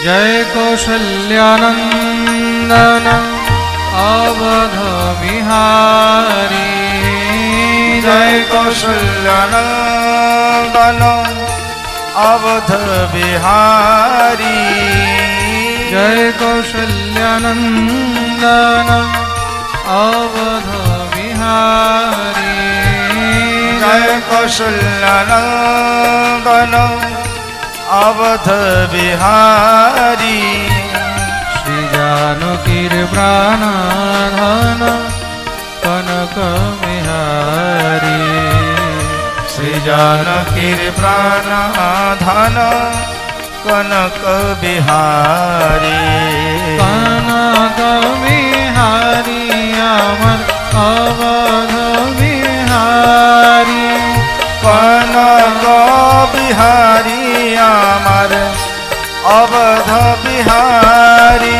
जय कौशल्यानंदन अवध बिहारी जय कौशल्यानंदन अवध बिहारी जय कौशल्यानंदन अवध बिहारी जय कौशल्यानंदन अवध बिहारी श्री जानकीर प्राणधन कनक बिहारी श्री जानकीर प्राणधन कनक बिहारी कनक बिहारी अमर अवध बिहारी कनक बिहारी अमर अवध बिहारी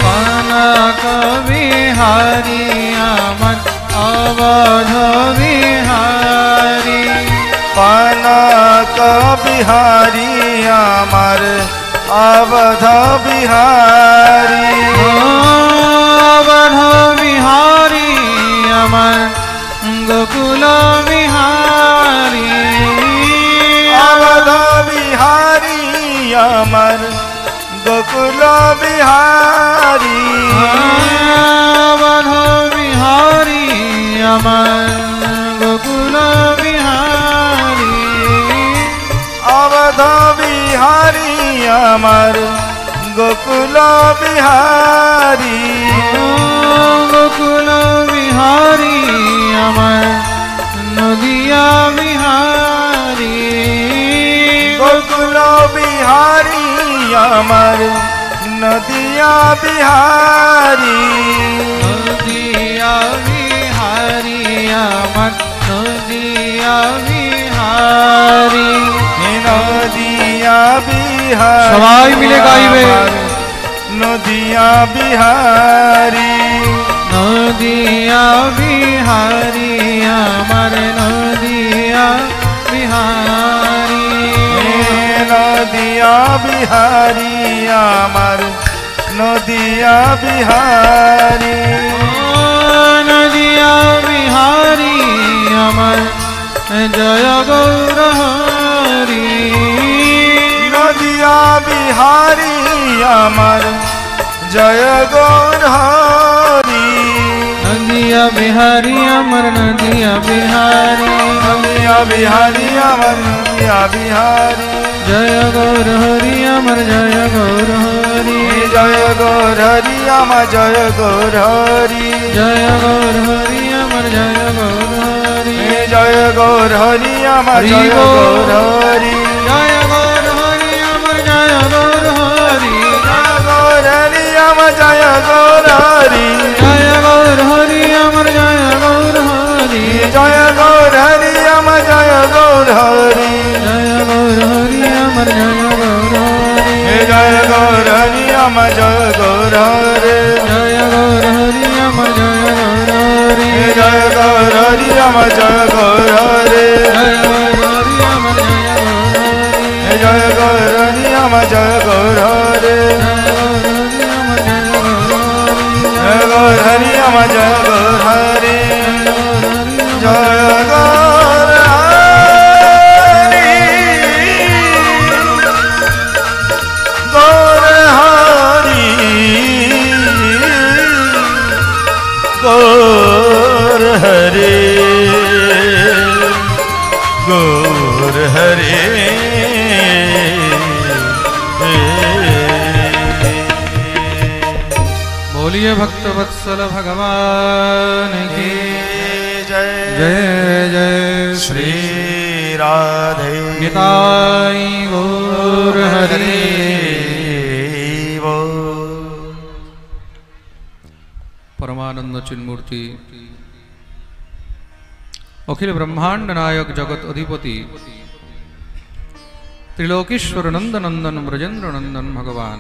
कनक बिहारी अमर अवध बिहारी कनक बिहारी अमर अवध बिहारी अवध बिहारी अमर गोकुल बिहारी अवध बिहारी अमर गोकुल बिहारी अवध बिहारी अमर गोकुल बिहारी अवध बिहारी अमर गोकुल बिहारी गोकुल बिहारी अमर नदिया बिहारी गोकुल बिहारी अमर नदिया बिहारी नदिया बिहारी अमर नदिया बिहारी नदिया बिहारी सवाई मिले गाइबे नदिया बिहारी नदिया बिहारी अमर नदिया बिहारी नदिया बिहारी अमर नदिया बिहारी नदिया बिहारी अमर जय गौरहरी नदिया बिहारी अमर जय गौरहरी नदिया बिहारी अमर नदिया बिहारी नदिया बिहारी अमर नदिया बिहारी जय गौरहरि अमर जय गौरहरि जय गौरहरि अमर जय गौरहरि जय गौरहरि अमर जय गौरहरि जय गौरहरि अमर जय गौरहरि जय गौरहरि अमर जय गौरहरि जय गौरहरि अमर जय गौरहरि जय गौरहरि अमर जय गौरहरि जय गौरहरि अमर जय गौरहरि जय गौरहरि अमर जय गौरहरि जय गौरहरि अमर जय गौरहरि जय गौरहरि अमर जय गौरहरि जय गौरहरि अमर जय गौरहरि जय गौरहरि अमर जय गौरहरि जय गौरहरि अमर जय गौरहरि जय गौरहरि गौरहरि बोलिए भक्त वत्सल भगवान की जय जय जय श्री राधे निताई गौर हरि परमानंद चिन्मूर्ति अखिल ब्रह्मांड नायक जगत अधिपति त्रिलोकेश्वर नंद नंदन ब्रजेंद्र नंदन भगवान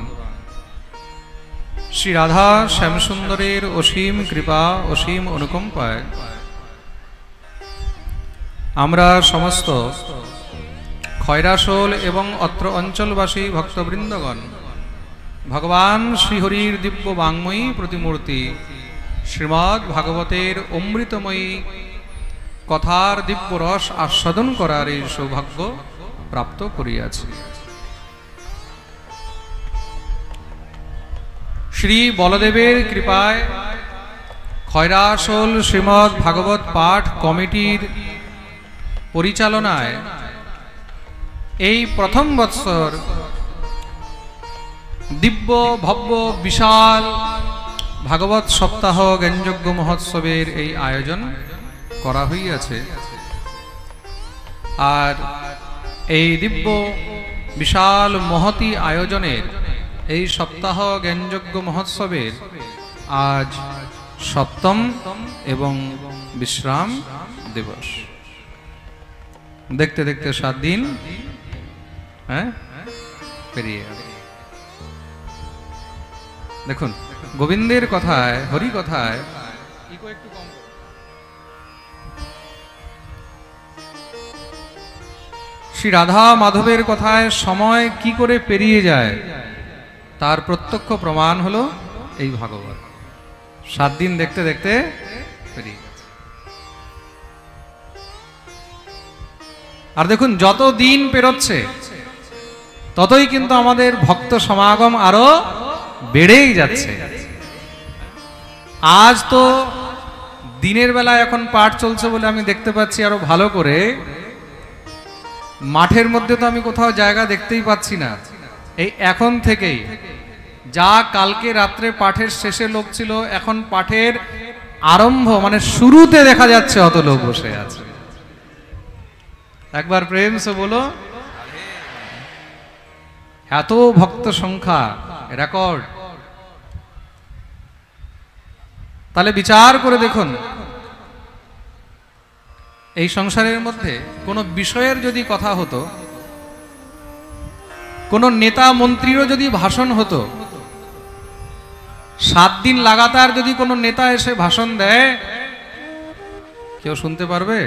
श्री राधा श्यामसुंदरेर असीम कृपा असीम अनुकंपाय आमरा समस्त खयरासोल एवं अत्र अंचलवासी भक्तबृंदगण ভগবান শ্রীহরির দিব্য বাংময়ী প্রতিমূর্তি শ্রীমদ্ ভাগবতের অমৃতময়ী কথার দিব্য রস আস্বাদন করার এই সৌভাগ্য প্রাপ্ত করিয়াছি। শ্রী বলদেবের কৃপায় খয়রাসোল শ্রীমদ্ ভাগবত পাঠ কমিটির পরিচালনায় এই প্রথম বৎসর দিব্য ভব্য বিশাল ভাগবত সপ্তাহ জ্ঞানযজ্ঞ মহোৎসবের এই আয়োজন করা হইয়াছে। আর এই দিব্য বিশাল মহতি আয়োজনের এই সপ্তাহ জ্ঞানযজ্ঞ মহোৎসবের আজ সপ্তম এবং বিশ্রাম দিবস। দেখতে দেখতে 7 দিন পেরিয়ে গেল। দেখুন, গোবিন্দের কথায়, হরি কথায় শ্রী রাধা মাধবের কথায় সময় কি করে পেরিয়ে যায় তার প্রত্যক্ষ প্রমাণ হলো এই ভাগবত। 7 দিন দেখতে দেখতে পেরিয়ে গেছে। আর দেখুন, যত দিন পেরোচ্ছে ততই কিন্তু আমাদের ভক্ত সমাগম আরো বেড়েই যাচ্ছে। আজ তো দিনের বেলায় এখন পাঠ চলছে বলে আমি দেখতে পাচ্ছি আরো ভালো করে। মাঠের মধ্যে তো আমি কোথাও জায়গা দেখতেই পাচ্ছি না। এই এখন থেকেই যা কালকে রাত্রে পাঠের শেষে লোক ছিল, এখন পাঠের আরম্ভ মানে শুরুতে দেখা যাচ্ছে অত লোক বসে আছে। একবার প্রেম সে বলো, এত ভক্ত সংখ্যা রেকর্ড। তাহলে বিচার করে দেখুন, এই সংসারের মধ্যে কোনো বিষয়ের যদি কথা হতো, কোন নেতা মন্ত্রীরও যদি ভাষণ হতো, 7 দিন লাগাতার যদি কোনো নেতা এসে ভাষণ দেয়, কেউ শুনতে পারবে?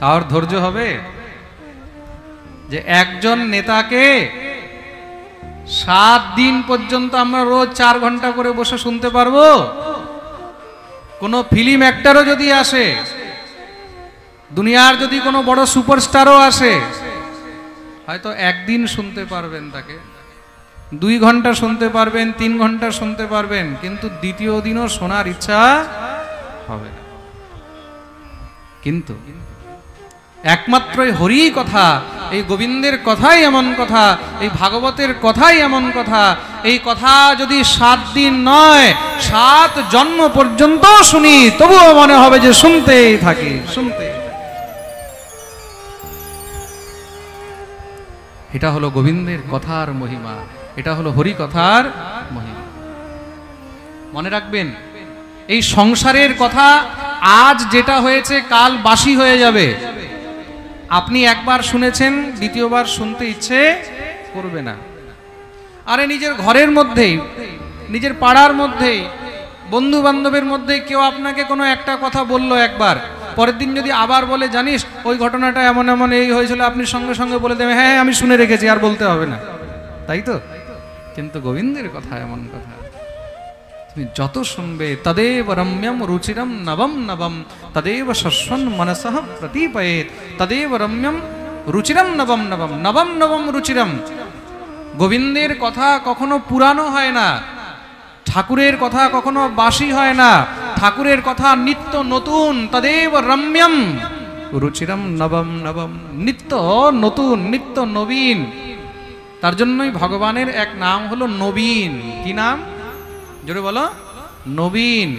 কার ধৈর্য হবে যে একজন নেতাকে 7 দিন পর্যন্ত আমরা রোজ 4 ঘন্টা করে বসে শুনতে পারবো? কোন ফিল্ম অ্যাক্টরও যদি আসে, দুনিয়ার যদি কোনো বড় সুপারস্টারও আসে, হয়তো একদিন শুনতে পারবেন, তাকে 2 ঘন্টা শুনতে পারবেন, 3 ঘন্টা শুনতে পারবেন, কিন্তু দ্বিতীয় দিনও শোনার ইচ্ছা হবে না। কিন্তু একমাত্র হরি কথা, এই গোবিন্দের কথাই এমন কথা, এই ভাগবতের কথাই এমন কথা, এই কথা যদি 7 দিন নয় 7 জন্ম পর্যন্ত শুনি, তবুও মনে হবে যে শুনতেই থাকি, শুনতে। এটা হলো গোবিন্দের কথার মহিমা, এটা হলো হরি কথার মহিমা। মনে রাখবেন, এই সংসারের কথা আজ যেটা হয়েছে কাল বাসি হয়ে যাবে। আপনি একবার শুনেছেন, দ্বিতীয়বার শুনতে ইচ্ছে করবে না। আরে নিজের ঘরের মধ্যেই, নিজের পাড়ার মধ্যেই, বন্ধু বান্ধবের মধ্যে কেউ আপনাকে কোনো একটা কথা বলল একবার, পরের দিন যদি আবার বলে, জানিস ওই ঘটনাটা এমন এমন এই হয়েছিল, আপনি সঙ্গে সঙ্গে বলে দেবেন, হ্যাঁ আমি শুনে রেখেছি, আর বলতে হবে না, তাই তো? কিন্তু গোবিন্দের কথা এমন কথা, তুমি যত শুনবে তদেব রম্যম রুচিরম নবম নবম তদেব শস্বন মনসঃ প্রতীপয়েৎ তদেব রম্যম রুচিরম নবম নবম নবম নবম রুচিরম। গোবিন্দের কথা কখনো পুরানো হয় না, ঠাকুরের কথা কখনো বাসি হয় না, ঠাকুরের কথা নিত্য নতুন। তদেব রম্যম রুচিরম নবম নবম, নিত্য নতুন, নিত্য নবীন। তার জন্যই ভগবানের এক নাম হলো নবীন। কি নাম? জোরে বলো, নবীন।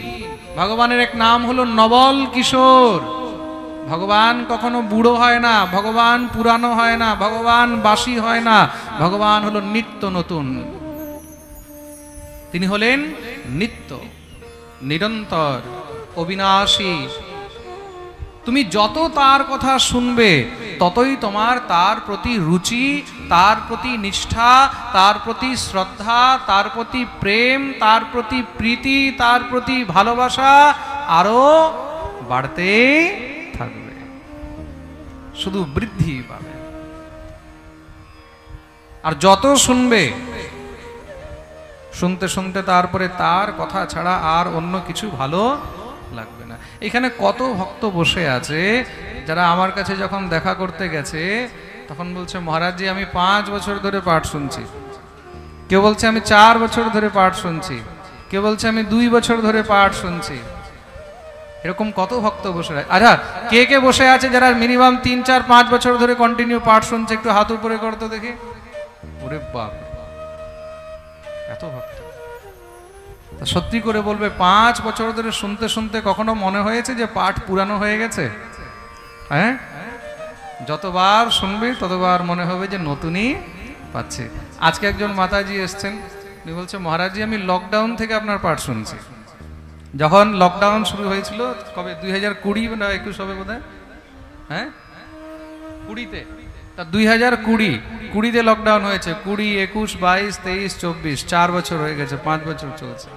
ভগবানের এক নাম হলো নবল কিশোর। ভগবান কখনো বুড়ো হয় না, ভগবান পুরানো হয় না, ভগবান বাসি হয় না, ভগবান হলো নিত্য নতুন। তিনি হলেন নিত্য, নিরন্তর, অবিনাশী। তুমি যত তার কথা শুনবে ততই তোমার তার প্রতি রুচি, তার প্রতি নিষ্ঠা, তার প্রতি শ্রদ্ধা, তার প্রতি প্রেম, তার প্রতি প্রীতি, তার প্রতি ভালোবাসা আরো বাড়তে থাকবে, শুধু বৃদ্ধি পাবে। আর যত শুনবে শুনতে শুনতে তারপরে তার কথা ছাড়া আর অন্য কিছু ভালো লাগবে না। এখানে কত ভক্ত বসে আছে যারা আমার কাছে যখন দেখা করতে গেছে তখন বলছে, মহারাজজি আমি 5 বছর ধরে পাঠ শুনছি, কেউ বলছে আমি 4 বছর ধরে পাঠ শুনছি, কেউ বলছে আমি 2 বছর ধরে পাঠ শুনছি। এরকম কত ভক্ত বসে আছে। আচ্ছা, কে কে বসে আছে যারা মিনিমাম 3, 4, 5 বছর ধরে কন্টিনিউ পাঠ শুনছে? একটু হাত উপরে করতো দেখি। ওরে বাপ, এত ভক্ত! তা সত্যি করে বলবে 5 বছর ধরে শুনতে শুনতে কখনো মনে হয়েছে যে পাঠ পুরানো হয়ে গেছে? হ্যাঁ, যতবার শুনবে ততবার মনে হবে যে নতুনই পাচ্ছে। আজকে একজন মাতাজি এসছেন, উনি বলছে, মহারাজজি আমি লকডাউন থেকে আপনার পাঠ শুনছি। যখন লকডাউন শুরু হয়েছিল, কবে 2020 না 21 হবে বোধহয়, হ্যাঁ 20-তে, তা 2020-তে লকডাউন হয়েছে। 20, 21, 22, 23, 24, 4 বছর হয়ে গেছে, 5 বছর চলছে।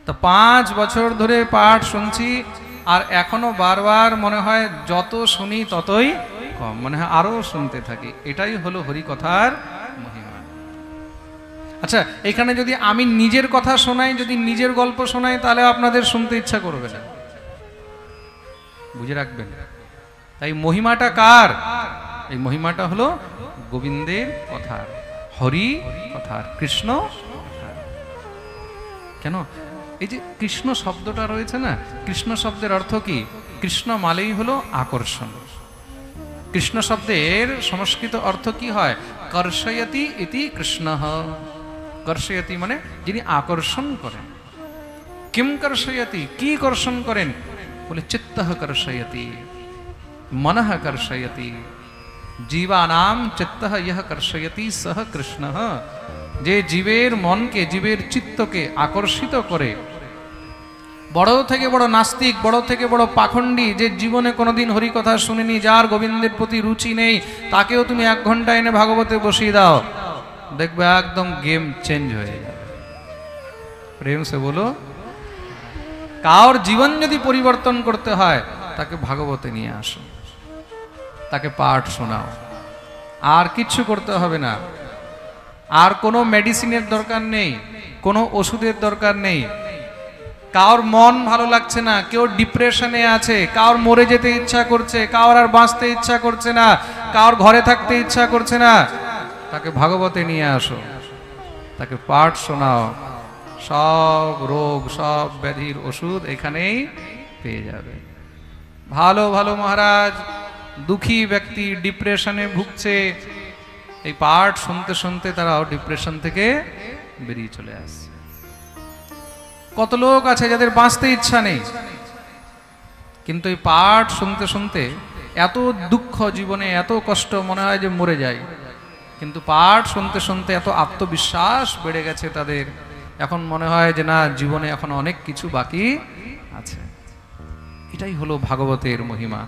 তা 5 বছর ধরে পাঠ শুনছি, আর এখনো বারবার মনে হয় যত শুনি ততই কম, মনে হয় আরো শুনতে থাকি। এটাই হলো হরিকথার মহিমা। আচ্ছা, এখানে যদি আমি নিজের কথা শোনাই, যদি নিজের গল্প শোনাই, তাহলে আপনাদের শুনতে ইচ্ছা করবে না, বুঝে রাখবেন। তাই মহিমাটা কার? এই মহিমাটা হলো গোবিন্দের কথার, হরি কথার, কৃষ্ণ কথার। কেন? এই যে কৃষ্ণ শব্দটা রয়েছে না, কৃষ্ণ শব্দের অর্থ কি? কৃষ্ণ মানেই হলো আকর্ষণ। কৃষ্ণ শব্দের সংস্কৃত অর্থ কি হয়? কর্ষয়তি ইতি কৃষ্ণঃ। কর্ষয়তি মানে যিনি আকর্ষণ করেন। কিম কর্ষয়তি, কি কর্ষণ করেন? বলে চিত্তঃ কর্ষয়তি, মনঃ কর্ষয়তি, জীবানাম চিত্তঃ ইহ কর্ষয়তি সহ কৃষ্ণঃ। যে জীবের মনকে, জীবের চিত্তকে আকর্ষিত করে, বড় থেকে বড় নাস্তিক, বড় থেকে বড় পাখণ্ডী, যে জীবনে কোনোদিন হরিকথা শুনেনি, যার গোবিন্দের প্রতি রুচি নেই, তাকেও তুমি 1 ঘন্টা এনে ভাগবতে বসিয়ে দাও, দেখবে একদম গেম চেঞ্জ হয়ে যাবে। প্রেম সে বলো। কার জীবন যদি পরিবর্তন করতে হয়, তাকে ভাগবতে নিয়ে আসো, তাকে পাঠ শোনাও, আর কিচ্ছু করতে হবে না। আর কোনো মেডিসিনের দরকার নেই, কোনো ওষুধের দরকার নেই। কার মন ভালো লাগছে না, কেউ ডিপ্রেশনে আছে, কার মরে যেতে ইচ্ছা করছে, কার আর বাঁচতে ইচ্ছা করছে না, কার ঘরে থাকতে ইচ্ছা করছে না, তাকে ভাগবতে নিয়ে আসো, তাকে পাঠ শোনাও, সব রোগ, সব ব্যাধির ওষুধ এখানেই পেয়ে যাবে। ভালো ভালো মহারাজ, দুঃখী ব্যক্তি ডিপ্রেশনে ভুগছে, এই পাঠ শুনতে শুনতে তারাও ডিপ্রেশন থেকে বেরিয়ে চলে আসছে। কত লোক আছে যাদের বাঁচতে ইচ্ছা নেই, কিন্তু এই পাঠ শুনতে শুনতে এত দুঃখ জীবনে, এত কষ্ট, মনে হয় যে মরে যায়, কিন্তু পাঠ শুনতে শুনতে এত আত্মবিশ্বাস বেড়ে গেছে তাদের, এখন মনে হয় যে না, জীবনে এখন অনেক কিছু বাকি আছে। এটাই হলো ভাগবতের মহিমা,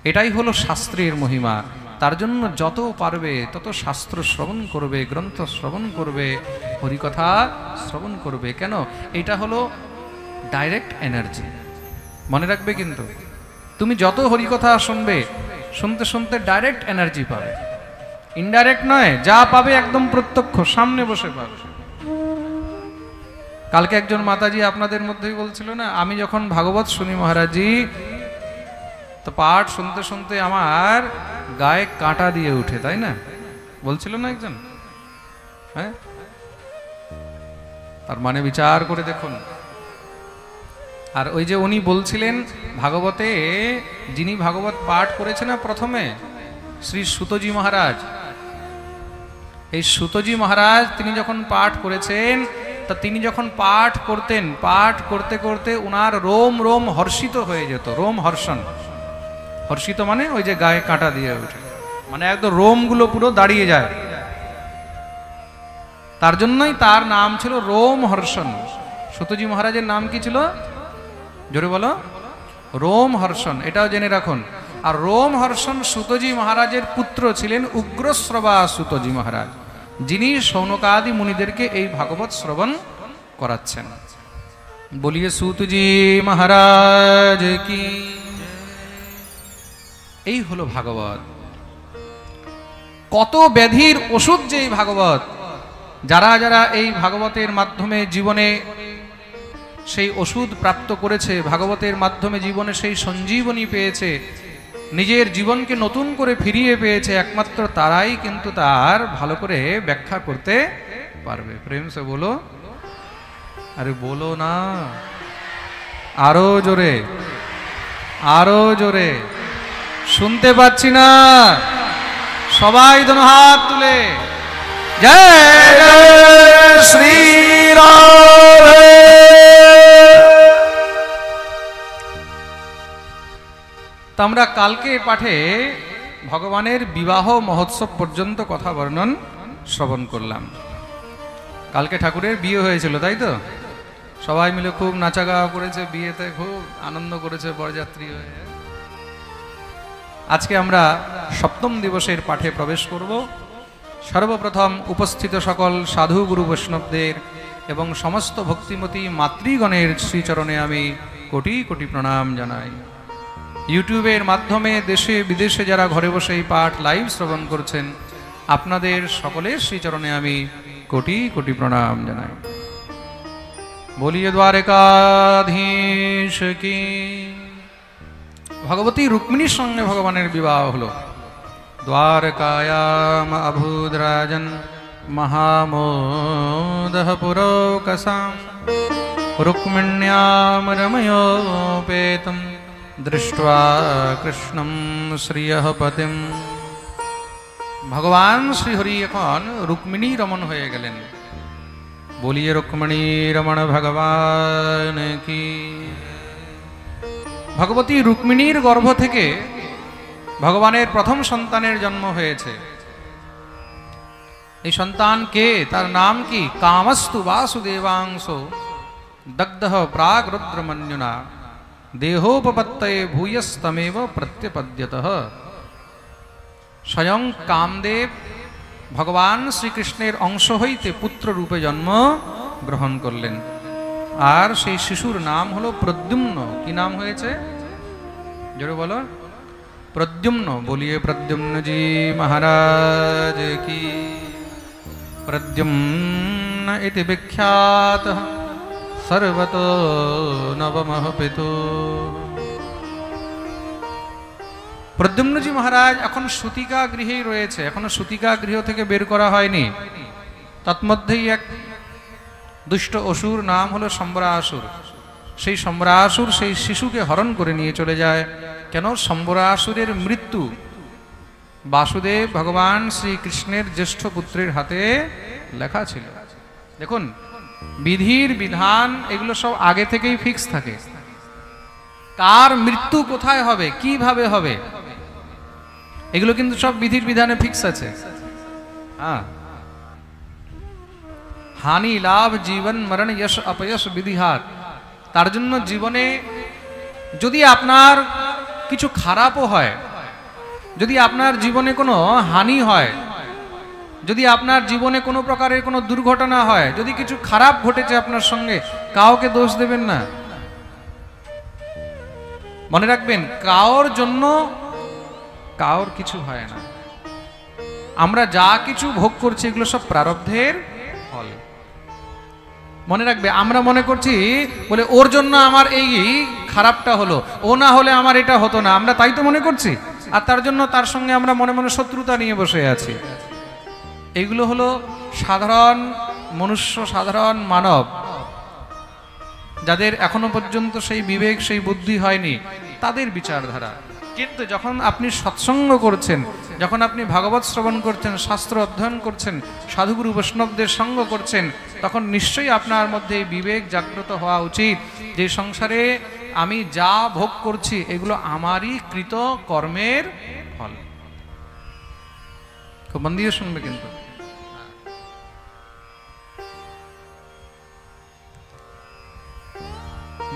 এটাই হলো শাস্ত্রের মহিমা। তার জন্য যত পারবে তত শাস্ত্র শ্রবণ করবে, গ্রন্থ শ্রবণ করবে, হরিকথা শ্রবণ করবে। কেন? এটা হলো ডাইরেক্ট এনার্জি, মনে রাখবে। কিন্তু তুমি যত হরিকথা শুনবে, শুনতে শুনতে ডাইরেক্ট এনার্জি পাবে, ইনডাইরেক্ট নয়। যা পাবে একদম প্রত্যক্ষ, সামনে বসে পাবে। কালকে একজন মাতাজি আপনাদের মধ্যেই বলছিল না, আমি যখন ভাগবত শুনি মহারাজজি, তো পাঠ শুনতে শুনতে আমার গায়ে কাঁটা দিয়ে উঠে, তাই না? বলছিল না একজন, হ্যাঁ? তার মানে বিচার করে দেখুন। আর ওই যে উনি বলছিলেন, ভাগবতে যিনি ভাগবত পাঠ করেছেন না প্রথমে, শ্রী সুতজি মহারাজ, এই সুতজি মহারাজ তিনি যখন পাঠ করেছেন, তা তিনি যখন পাঠ করতেন, পাঠ করতে করতে উনার রোম রোম হর্ষিত হয়ে যেত। রোম হর্ষণ, হর্ষিত মানে ওই যে গায়ে কাঁটা দিয়ে ওঠে, মানে একদম রোমগুলো পুরো দাঁড়িয়ে যায়। তার জন্যই তার নাম ছিল রোম হর্ষণ। সুতজি মহারাজের নাম কি ছিল? জোরে বলো। রোম হর্ষণ, এটাও জেনে রাখুন। আর রোম হর্ষণ সুতজি মহারাজের পুত্র ছিলেন উগ্রশ্রবা সুতজি মহারাজ, যিনি শৌনকাদি মুনিদেরকে এই ভাগবত শ্রবণ করাচ্ছেন। বলিয়ে সুতজি মহারাজ কি। এই হলো ভাগবত। কত ব্যাধির ওষুধ যে এই ভাগবত, যারা যারা এই ভাগবতের মাধ্যমে জীবনে সেই ওষুধ প্রাপ্ত করেছে, ভাগবতের মাধ্যমে জীবনে সেই সঞ্জীবনী পেয়েছে, নিজের জীবনকে নতুন করে ফিরিয়ে পেয়েছে, একমাত্র তারাই কিন্তু তার ভালো করে ব্যাখ্যা করতে পারবে। প্রেম সে বলো, আরে বলো না, আরো জোরে, আরো জোরে, শুনতে পাচ্ছি না, সবাই দোনো হাত তুলে জয় জয় শ্রী রাম। তো আমরা কালকে পাঠে ভগবানের বিবাহ মহোৎসব পর্যন্ত কথা বর্ণন শ্রবণ করলাম। কালকে ঠাকুরের বিয়ে হয়েছিল, তাই তো? সবাই মিলে খুব নাচা গাওয়া করেছে, বিয়েতে খুব আনন্দ করেছে বরযাত্রী হয়ে। আজকে আমরা সপ্তম দিবসের পাঠে প্রবেশ করব। সর্বপ্রথম উপস্থিত সকল সাধু গুরু বৈষ্ণবদের এবং সমস্ত ভক্তিমতী মাতৃগণের শ্রীচরণে আমি কোটি কোটি প্রণাম জানাই। ইউটিউবের মাধ্যমে দেশে বিদেশে যারা ঘরে বসে এই পাঠ লাইভ শ্রবণ করছেন, আপনাদের সকলের শ্রীচরণে আমি কোটি কোটি প্রণাম জানাই। বলিয়ে দ্বারকাধীশ কি। ভগবতী রুক্মিণীর সঙ্গে ভগবানের বিবাহ হলো। দ্বারকায়াম অভূদ রাজন মহামোদঃ পুরোকসাম রুক্মিণ্যাম রময়োপেতম দৃष्ट्वा কৃষ্ণম শ্রিয়ঃ পতিম। ভগবান শ্রীহরি এখন রুক্মিণী রমণ হয়ে গেলেন। বলিয়ে রুক্মিণী রমণ ভগবান কি। ভগবতী রুক্মিণীর গর্ভ থেকে ভগবানের প্রথম সন্তানের জন্ম হয়েছে। এই সন্তান কে? তার নাম কি? কামস্তু বাসুদেবাংশো দগ্ধ প্রাগ রুদ্রমন্যুনা দেহোপপত্তয়ে ভূয়স্তমেব প্রত্যপদ্যতঃ। স্বয়ং কামদেব ভগবান শ্রীকৃষ্ণের অংশ হইতে পুত্র রূপে জন্ম গ্রহণ করলেন। আর সেই শিশুর নাম হলো প্রদ্যুম্ন। কি নাম হয়েছে? জোরে বলো, প্রদ্যুম্ন। বলিয়ে প্রদ্যুম্নজি মহারাজ কি। প্রদ্যুম্ন ইতি বিখ্যাতঃ সর্বতো নবমঃ পিতু। প্রদ্যুম্নজি মহারাজ এখন সূতিকা গৃহেই রয়েছে, এখনো সূতিকা গৃহ থেকে বের করা হয়নি। তৎমধ্যেই এক দুষ্ট অসুর, নাম হলো সম্বরাসুর। সেই সম্বরাসুর সেই শিশুকে হরণ করে নিয়ে চলে যায়। কেন? সম্বরাসুরের মৃত্যু বাসুদেব ভগবান শ্রীকৃষ্ণের জ্যেষ্ঠ পুত্রের হাতে লেখা ছিল। দেখুন, বিধির বিধান এগুলো সব আগে থেকেই ফিক্স থাকে। কার মৃত্যু কোথায় হবে, কিভাবে হবে, এগুলো কিন্তু সব বিধির বিধানে ফিক্স আছে। হ্যাঁ, হানি লাভ জীবন মরণ যশ অপযশ বিধিহাত। তার জন্য জীবনে যদি আপনার কিছু খারাপও হয়, যদি আপনার জীবনে কোনো হানি হয়, যদি আপনার জীবনে কোনো প্রকারের কোনো দুর্ঘটনা হয়, যদি কিছু খারাপ ঘটেছে আপনার সঙ্গে, কাউকে দোষ দেবেন না। মনে রাখবেন, কারোর জন্য কারোর কিছু হয় না। আমরা যা কিছু ভোগ করছি এগুলো সব প্রারব্ধের ফল। মনে রাখবে, আমরা মনে করছি বলে ওর জন্য আমার এই খারাপটা হলো, ও না হলে আমার এটা হতো না, আমরা তাই তো মনে করছি। আর তার জন্য তার সঙ্গে আমরা মনে মনে শত্রুতা নিয়ে বসে আছি। এগুলো হলো সাধারণ মনুষ্য, সাধারণ মানব, যাদের এখনো পর্যন্ত সেই বিবেক, সেই বুদ্ধি হয়নি, তাদের বিচারধারা। কিন্তু যখন আপনি সৎসঙ্গ করছেন, যখন আপনি ভাগবত শ্রবণ করছেন, শাস্ত্র অধ্যয়ন করছেন, সাধুগুরু বৈষ্ণবদের সঙ্গ করছেন, তখন নিশ্চয়ই আপনার মধ্যে বিবেক জাগ্রত হওয়া উচিত যে সংসারে আমি যা ভোগ করছি এগুলো আমারই কৃত কর্মের ফল। খুব মন দিয়ে শুনবে কিন্তু।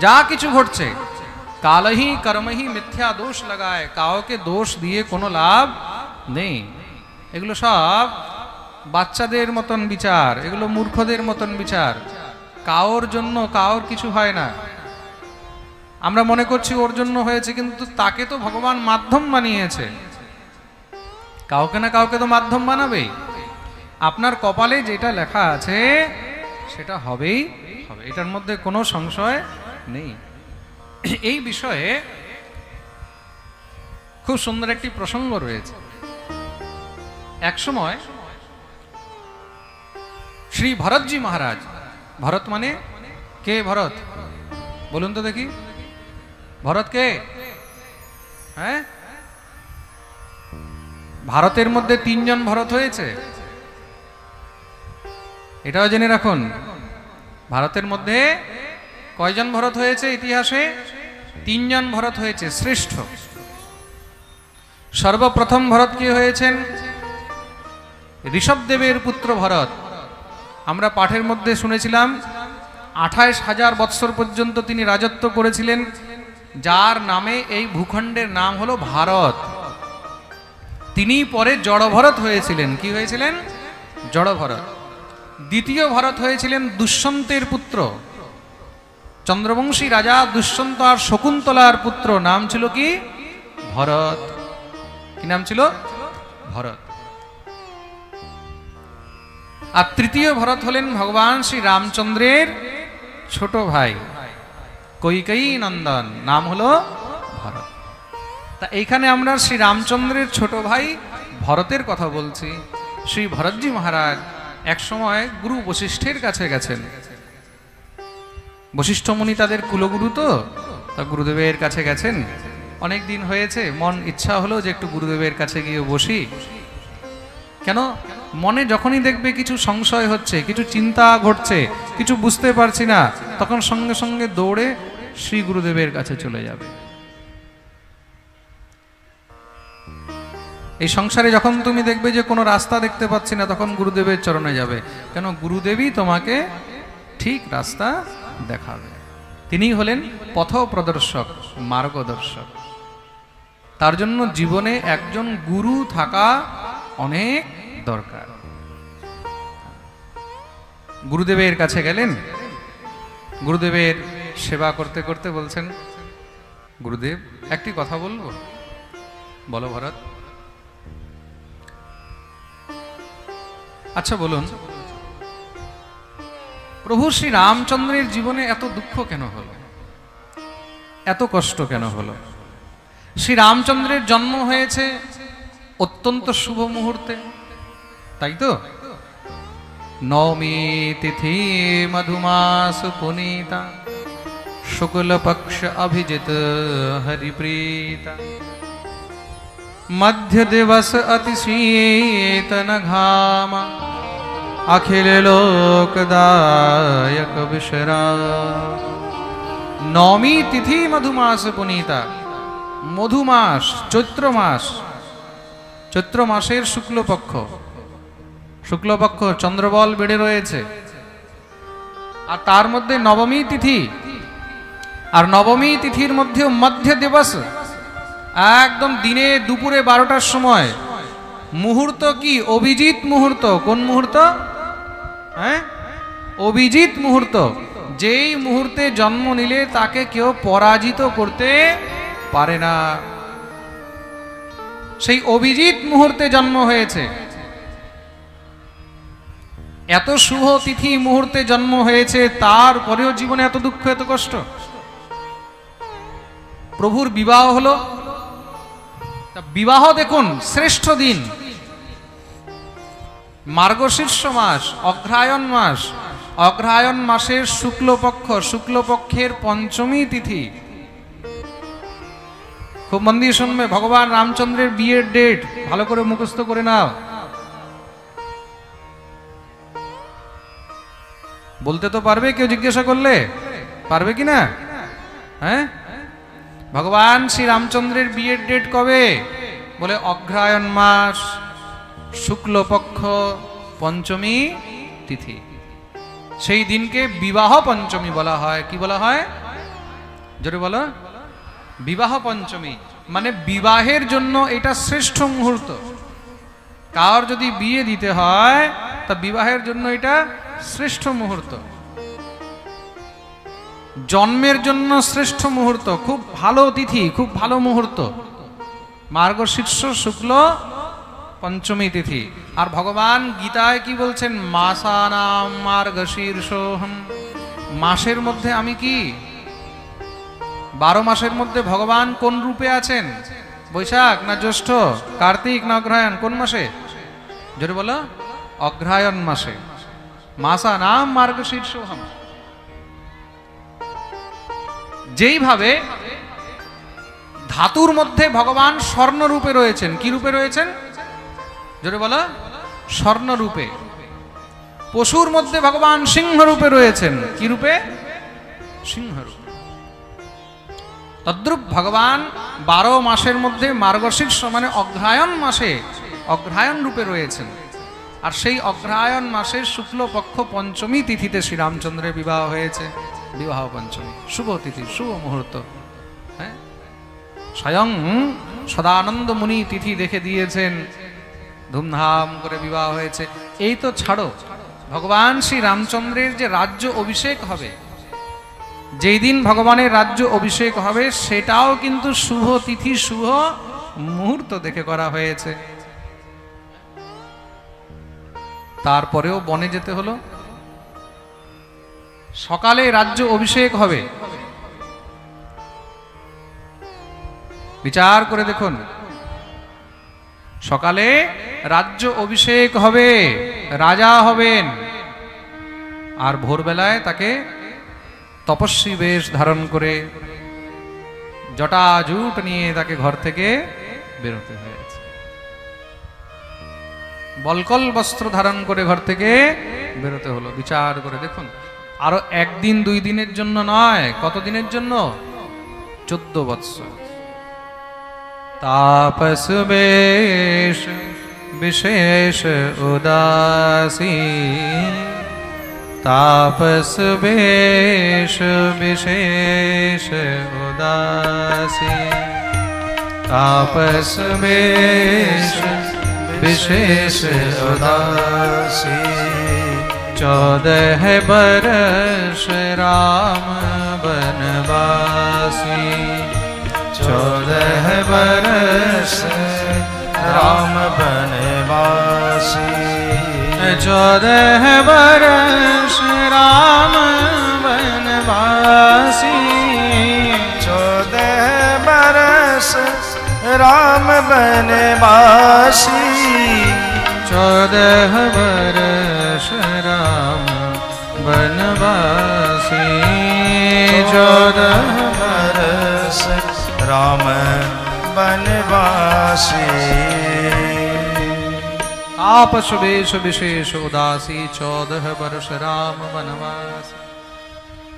যা কিছু ঘটছে, কালহি কর্মহি মিথ্যা দোষ লাগায়, কাউকে দোষ দিয়ে কোনো লাভ নেই। এগুলো সব বাচ্চাদের মতন বিচার, এগুলো মূর্খদের মতন বিচার। কাউর জন্য কাউর কিছু হয় না। আমরা মনে করছি ওর জন্য হয়েছে, কিন্তু তাকে তো ভগবান মাধ্যম বানিয়েছে। কাউকে না কাউকে তো মাধ্যম বানাবেই। আপনার কপালে যেটা লেখা আছে সেটা হবেই হবে, এটার মধ্যে কোনো সংশয় নেই। এই বিষয়ে খুব সুন্দর একটি প্রসঙ্গ রয়েছে। এক সময় শ্রী ভরতজি মহারাজ, ভরত মানে কে? ভরত বলুন তো দেখি, ভরত কে? হ্যাঁ, ভারতের মধ্যে 3 জন ভরত হয়েছে, এটাও জেনে রাখুন। ভারতের মধ্যে কয়জন ভরত হয়েছে ইতিহাসে? 3 জন ভরত হয়েছে, শ্রেষ্ঠ। সর্বপ্রথম ভরত কে হয়েছেন? ঋষভদেবের পুত্র ভরত। আমরা পাঠের মধ্যে শুনেছিলাম 28,000 বৎসর পর্যন্ত তিনি রাজত্ব করেছিলেন, যার নামে এই ভূখণ্ডের নাম হলো ভারত। তিনি পরে জড়ভরত হয়েছিলেন। কি হয়েছিলেন? জড়ভরত। দ্বিতীয় ভরত হয়েছিলেন দুষ্যন্তের পুত্র, চন্দ্রবংশী রাজা দুষ্যন্ত আর শকুন্তলার পুত্র, নাম ছিল কি? ভরত। কি নাম ছিল? ভরত। আর তৃতীয় ভরত হলেন ভগবান শ্রী রামচন্দ্রের ছোট ভাই, কৈকেয়ী নন্দন, নাম হলো ভরত। তা এইখানে আমরা শ্রী রামচন্দ্রের ছোট ভাই ভরতের কথা বলছি। শ্রী ভরতজি মহারাজ এক সময় গুরু বশিষ্ঠের কাছে গেছেন। বশিষ্ঠ মুনি তাদের কুলগুরু, তো তা গুরুদেবের কাছে গেছেন। অনেক দিন হয়েছে, মন ইচ্ছা হলো যে একটু গুরুদেবের কাছে গিয়ে বসি। কেন? মনে যখনই দেখবে কিছু সংশয় হচ্ছে, কিছু চিন্তা ঘটছে, কিছু বুঝতে পারছি না, তখন সঙ্গে সঙ্গে দৌড়ে শ্রী গুরুদেবের কাছে চলে যাবে। এই সংসারে যখন তুমি দেখবে যে কোনো রাস্তা দেখতে পাচ্ছি না, তখন গুরুদেবের চরণে যাবে। কেন? গুরুদেবই তোমাকে ঠিক রাস্তা দেখাবে। তিনি হলেন পথ প্রদর্শক, মার্গদর্শক। তার জন্য জীবনে একজন গুরু থাকা অনেক দরকার। গুরুদেবের কাছে গেলেন, গুরুদেবের সেবা করতে করতে বলছেন, গুরুদেব একটি কথা বলবো। বলো ভরত। আচ্ছা বলুন, প্রভু শ্রী রামচন্দ্রের জীবনে এত দুঃখ কেন হলো, এত কষ্ট কেন হলো? শ্রী রামচন্দ্রের জন্ম হয়েছে অত্যন্ত শুভ মুহূর্তে, তাই তো? নবমী তিথি মধুমাস পুনীতা, শুক্ল পক্ষ অভিজিত হরিপ্रीता, मध्य दिवस अति शीतन घामा, अखिल लोकदायक विश्राम। नवमी तिथि मधुमास पुनीता, মধুমাস, চৈত্র মাস, চৈত্র মাসের শুক্লপক্ষ, শুক্লপক্ষ চন্দ্রবল বেড়ে রয়েছে, আর তার মধ্যে নবমী তিথি, আর নবমী তিথির মধ্যে মধ্য দিবস, একদম দিনে দুপুরে 12টার সময়। মুহূর্ত কি? অভিজিৎ মুহূর্ত। কোন মুহূর্ত? হ্যাঁ, অভিজিৎ মুহূর্ত। যেই মুহূর্তে জন্ম নিলে তাকে কেউ পরাজিত করতে পারে না, সেই অভিজিৎ মুহূর্তে জন্ম হয়েছে। এত শুভ তিথি মুহূর্তে জন্ম হয়েছে, তারপরেও জীবনে এত দুঃখ, এত কষ্ট। প্রভুর বিবাহ হলো, বিবাহ দেখুন শ্রেষ্ঠ দিন, মার্গশীর্ষ মাস, অগ্রহায়ণ মাস, অগ্রহায়ণ মাসের শুক্লপক্ষ, শুক্লপক্ষের পঞ্চমী তিথি। খুব মন দিয়ে শুনবে, ভগবান রামচন্দ্রের বিয়ের ডেট ভালো করে মুখস্থ করে নাও। বলতে তো পারবে কেউ জিজ্ঞাসা করলে? পারবে কি না? হ্যাঁ, ভগবান শ্রী রামচন্দ্রের বিয়ের ডেট কবে? বলে অগ্রহায়ণ মাস, শুক্লপক্ষ, পঞ্চমী তিথি। সেই দিনকে বিবাহ পঞ্চমী বলা হয়। কি বলা হয়? জোরে বলো। বিবাহ পঞ্চমী মানে বিবাহের জন্য এটা শ্রেষ্ঠ মুহূর্ত। কার যদি বিয়ে দিতে হয় তা বিবাহের জন্য এটা শ্রেষ্ঠ মুহূর্ত। জন্মের জন্য শ্রেষ্ঠ মুহূর্ত, খুব ভালো তিথি, খুব ভালো মুহূর্ত। মার্গশীর্ষ শুক্ল পঞ্চমী তিথি। আর ভগবান গীতায় কি বলছেন? মাসানাম মার্গশীর্ষোহম, মাসের মধ্যে আমি কি? 12 মাসের মধ্যে ভগবান কোন রূপে আছেন? বৈশাখ না জ্যৈষ্ঠ, কার্তিক না অগ্রহায়ণ? কোন মাসে? জোরে বলো। অগ্রহায়ণ মাসে। মাসানাম মার্গশীর্ষোহম। যেইভাবে ধাতুর মধ্যে ভগবান স্বর্ণ রূপে রয়েছেন। কি রূপে রয়েছেন? জোরে বলো। স্বর্ণ রূপে। পশুর মধ্যে ভগবান সিংহ রূপে রয়েছেন। কি রূপে? সিংহ রূপে। তদ্রূপ ভগবান 12 মাসের মধ্যে মার্গশীর্ষ মানে অগ্রহায়ণ মাসে অগ্রহায়ণ রূপে রয়েছেন। আর সেই অগ্রহায়ণ মাসের শুক্লপক্ষ পঞ্চমী তিথিতে শ্রীরামচন্দ্রের বিবাহ হয়েছে। বিবাহ পঞ্চমী, শুভ তিথি, শুভ মুহূর্ত। হ্যাঁ, স্বয়ং সদানন্দ মুনি তিথি দেখে দিয়েছেন, ধুমধাম করে বিবাহ হয়েছে। এই তো ছাড়ো, ভগবান শ্রী রামচন্দ্রের যে রাজ্য অভিষেক হবে, যেই দিন ভগবানের রাজ্য অভিষেক হবে, সেটাও কিন্তু শুভ তিথি, শুভ মুহূর্ত দেখে করা হয়েছে। তারপরেও বনে যেতে হলো। সকালে রাজ্য অভিষেক হবে। বিচার করে দেখুন, সকালে রাজ্য অভিষেক হবে, রাজা হবেন। আর ভোরবেলায় তাকে তপস্বী বেশ ধারণ করে জটাজুট নিয়ে তাকে ঘর থেকে বেরোতে হয়েছে। বলকল বস্ত্র ধারণ করে ঘর থেকে বেরোতে হলো। বিচার করে দেখুন, আরো 1 দিন 2 দিনের জন্য নয়, কত দিনের জন্য? 14 বৎসর। তাপস বেশ বিশেষ উদাসী, তাপস বেশ বিশেষ উদাসী, তাপস বেশ বিশেষ উদাসী। 14 बरस राम बनवासी, 14 बरस राम बनवासी, 14 बरस राम बनवासी, 14 बरस राम बनवासी, 14 बरस राम बनवासी, 14 बरस राम बनवासी। तापस वेश विशेष उदासी, 14 बरस राम बनवासी।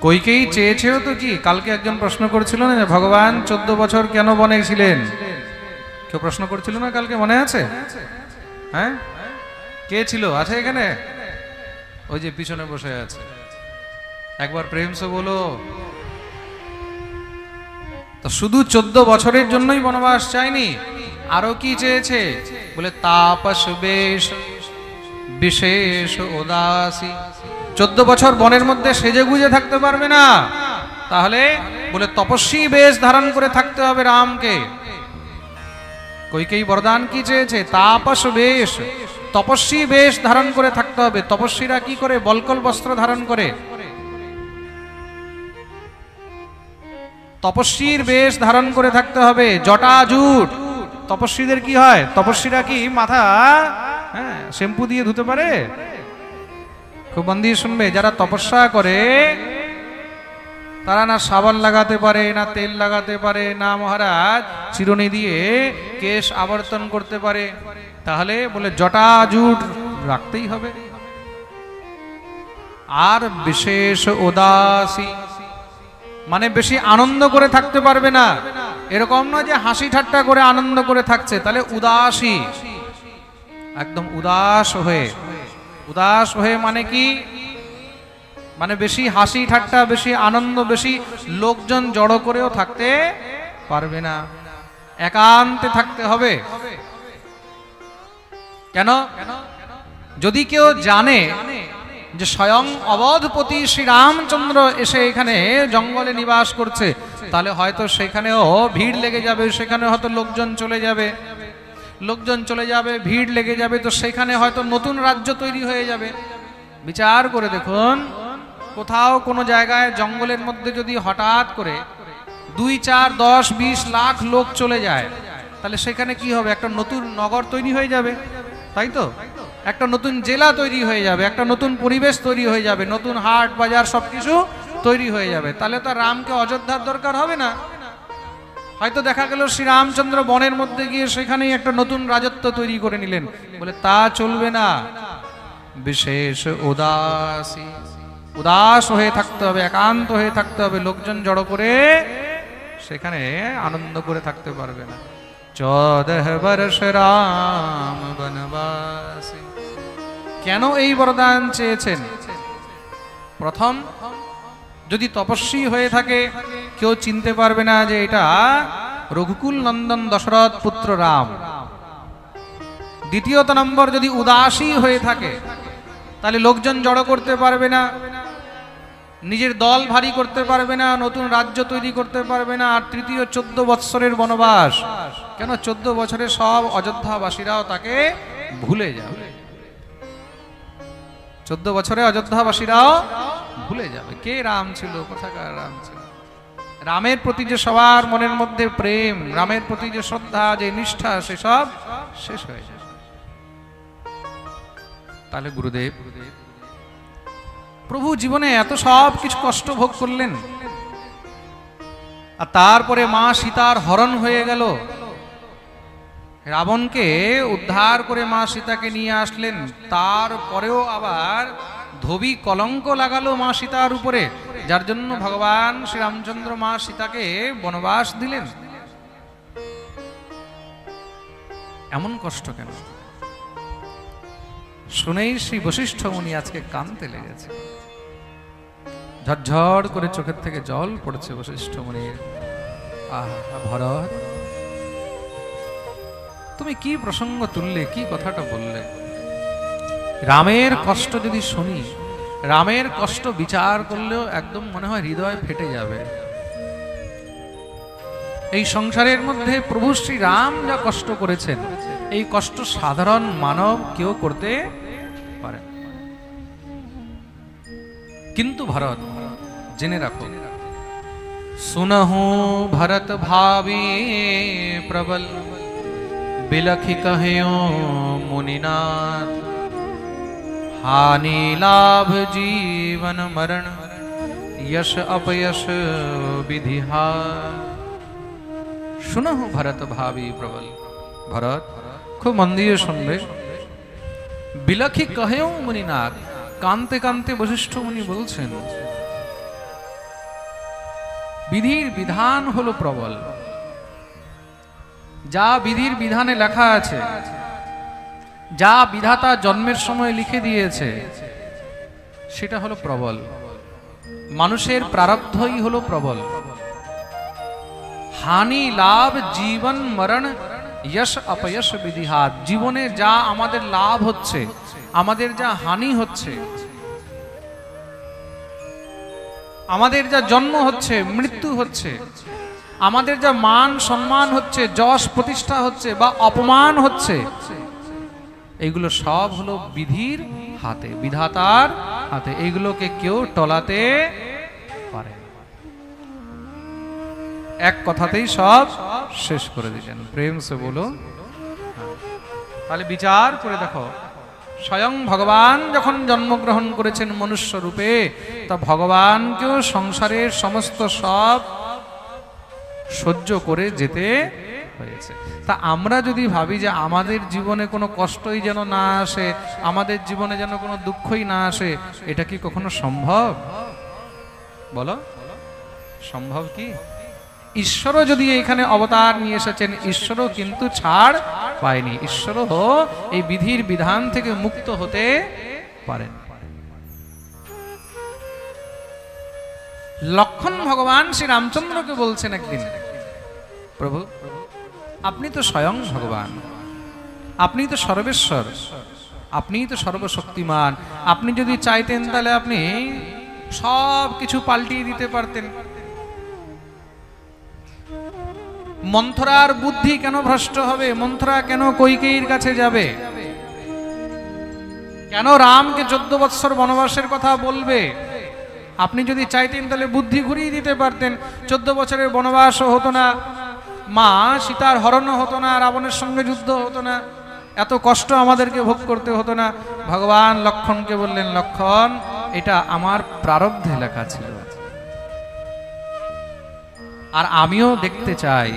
কইকেই চেয়েছিল তো কি? কালকে একজন প্রশ্ন করেছিল না, ভগবান 14 বছর কেন বনে ছিলেন? কেউ প্রশ্ন করেছিল না কালকে, মনে আছে? হ্যাঁ, কে ছিল? আছে এখানে? ওই যে পিছনে বসে আছে, একবার প্রেম সে বলো। তো শুধু 14 বছরের জন্যই বনবাস চাইনি, আরো কি চেয়েছে? বলে তাপস বেশ বিশেষ উদাসী। 14 বছর বনের মধ্যে সেজে গুজে থাকতে পারবে না, তাহলে বলে তপস্বী বেশ ধারণ করে থাকতে হবে রামকে। কইকেই বরদান কি চেয়েছে? তাপস বেশ, তপস্বী বেশ ধারণ করে থাকতে হবে। তপস্বীরা কি করে? বলকল বস্ত্র ধারণ করে। তপস্বীর বেশ ধারণ করে থাকতে হবে, জটাজুট। তপস্বীদের কি হয়? তপস্বীরা কি মাথা শ্যাম্পু দিয়ে ধুতে পারে? খুব মন দিয়ে শুনবে, যারা তপস্যা করে তারা না সাবান লাগাতে পারে, না তেল লাগাতে পারে, না মহারাজ চিরুনি দিয়ে কেশ আবর্তন করতে পারে। তাহলে বলে জটাজুট রাখতেই হবে। আর বিশেষ উদাসী মানে বেশি আনন্দ করে থাকতে পারবে না। এরকম নয় যে হাসি ঠাট্টা করে আনন্দ করে থাকছে, তাহলে উদাসী, একদম উদাস হয়ে। উদাস হয়ে মানে কি? মানে বেশি হাসি ঠাট্টা, বেশি আনন্দ, বেশি লোকজন জড়ো করেও থাকতে পারবে না, একান্তে থাকতে হবে। কেন? যদি কেউ জানে যে স্বয়ং অবধপতি শ্রী রামচন্দ্র এসে এখানে জঙ্গলে নিবাস করছে, তাহলে হয়তো সেখানেও ভিড় লেগে যাবে, সেখানে হয়তো লোকজন চলে যাবে। লোকজন চলে যাবে, ভিড় লেগে যাবে, তো সেখানে হয়তো নতুন রাজ্য তৈরি হয়ে যাবে। বিচার করে দেখুন, কোথাও কোনো জায়গায় জঙ্গলের মধ্যে যদি হঠাৎ করে 2, 4, 10, 20 লাখ লোক চলে যায়, তাহলে সেখানে কি হবে? একটা নতুন নগর তৈরি হয়ে যাবে, তাই তো? একটা নতুন জেলা তৈরি হয়ে যাবে, একটা নতুন পরিবেশ তৈরি হয়ে যাবে, নতুন হাট বাজার সবকিছু তৈরি হয়ে যাবে। তাহলে তো রামকে অযোধ্যার দরকার হবে না। হয়তো দেখা গেল শ্রীরামচন্দ্র বনের মধ্যে গিয়ে সেখানেই একটা নতুন রাজত্ব তৈরি করে নিলেন। বলে তা চলবে না, বিশেষ উদাস হয়ে থাকতে হবে, একান্ত হয়ে থাকতে হবে। লোকজন জড়ো করে সেখানে আনন্দ করে থাকতে পারবে না। 14 বর্ষ রাম বনবাসী। কেন এই বরদান চেয়েছেন? প্রথম, যদি তপস্বী হয়ে থাকে কেউ চিনতে পারবে না যে এটা রঘুকুল নন্দন দশরথ পুত্র রাম। দ্বিতীয়ত নম্বর, যদি উদাসী হয়ে থাকে তাহলে লোকজন জড়ো করতে পারবে না, নিজের দল ভারী করতে পারবে না, নতুন রাজ্য তৈরি করতে পারবে না। আর তৃতীয়, 14 বৎসরের বনবাস। কেন? 14 বছরে সব অযোধ্যাবাসীরাও তাকে ভুলে যাবে। 14 বছরে অযোধ্যাবাসীরাও ভুলে যাবে কে রাম ছিল, কোথাকার রাম ছিল। রামের প্রতি যে সবার মনের মধ্যে প্রেম, রামের প্রতি যে শ্রদ্ধা, যে নিষ্ঠা, সেসব শেষ হয়ে যাবে। তাহলে গুরুদেব, প্রভু জীবনে এত সব কিছু কষ্ট ভোগ করলেন, আর তারপরে মা সীতার হরণ হয়ে গেল। রাবণকে উদ্ধার করে মা সীতাকে নিয়ে আসলেন, তারপরেও আবার ধোবি কলঙ্ক লাগালো মা সীতার উপরে, যার জন্য ভগবান শ্রীরামচন্দ্র মা সীতাকে বনবাস দিলেন। এমন কষ্ট কেন? শুনেই শ্রী বশিষ্ঠ মুনি আজকে কাঁদতে লেগেছে। ঝরঝর করে চোখের থেকে জল পড়ছে বশিষ্ঠ মুনির। ভরত, তুমি কি প্রসঙ্গ তুললে, কি কথাটা বললে? রামের কষ্ট যদি শুনি, রামের কষ্ট বিচার করলেও একদম মনে হয় হৃদয় ফেটে যাবে। এই সংসারের মধ্যে প্রভু শ্রী রাম যা কষ্ট করেছেন, এই কষ্ট সাধারণ মানব কেউ করতে পারে। কিন্তু ভরত, জেনে রাখো, सुनहु भरत भावी प्रबल, बिलखि कह्यो मुनिनाथ, हानि लाभ जीवन मरण, यश अपयश विधिहार। सुनहु भरत भावी प्रबल। भरत, खूब मन दिए सुनबे। बिलखि कह्यो मुनिनाथ, कांते कांते वशिष्ठ मुनि बोलছেন, বিধির বিধান হলো প্রবল। যা বিধির বিধানে লেখা আছে, যা বিধাতা জন্মের সময় লিখে দিয়েছে, সেটা হলো প্রবল। মানুষের প্রারব্ধই হলো প্রবল। হানি লাভ জীবন মরণ, यश अपयश विधिहात। জীবনে যা আমাদের লাভ হচ্ছে, আমাদের যা হানি হচ্ছে, আমাদের যা জন্ম হচ্ছে, মৃত্যু হচ্ছে, আমাদের যা মান সম্মান হচ্ছে, যশ প্রতিষ্ঠা হচ্ছে বা অপমান হচ্ছে, এইগুলো সব হলো বিধির হাতে, বিধাতার হাতে। এইগুলোকে কেউ টলাতে পারে না। এক কথাতেই সব শেষ করে দিলেন। প্রেম সে বলো। তাহলে বিচার করে দেখো, স্বয়ং ভগবান যখন জন্মগ্রহণ করেছেন মনুষ্য রূপে, তা ভগবানকেও সংসারের সমস্ত সব সহ্য করে যেতে হয়েছে। তা আমরা যদি ভাবি যে আমাদের জীবনে কোনো কষ্টই যেন না আসে, আমাদের জীবনে যেন কোনো দুঃখই না আসে, এটা কি কখনো সম্ভব? বলো, সম্ভব কি? ঈশ্বরও যদি এখানে অবতার নিয়ে এসেছেন, ঈশ্বরও কিন্তু ছাড় পায়নি। ঈশ্বরও এই বিধির বিধান থেকে মুক্ত হতে পারেন। লক্ষণ ভগবান শ্রী রামচন্দ্রকে বলছেন একদিন, প্রভু আপনি তো স্বয়ং ভগবান, আপনি তো সর্বেশ্বর, আপনি তো সর্বশক্তিমান। আপনি যদি চাইতেন তাহলে আপনি সব কিছু পাল্টিয়ে দিতে পারতেন। মন্থরার বুদ্ধি কেন ভ্রষ্ট হবে? মন্থরা কেন কৈকেয়ীর কাছে যাবে? কেন রামকে 14 বৎসর বনবাসের কথা বলবে? আপনি যদি চাইতেন তাহলে বুদ্ধি ঘুরিয়ে দিতে পারতেন, 14 বছরের বনবাসও হতো না, মা সীতার হরণও হতো না, রাবণের সঙ্গে যুদ্ধ হতো না, এত কষ্ট আমাদেরকে ভোগ করতে হতো না। ভগবান লক্ষণকে বললেন, লক্ষণ, এটা আমার প্রারব্ধে লেখা ছিল। আর আমিও দেখতে চাই,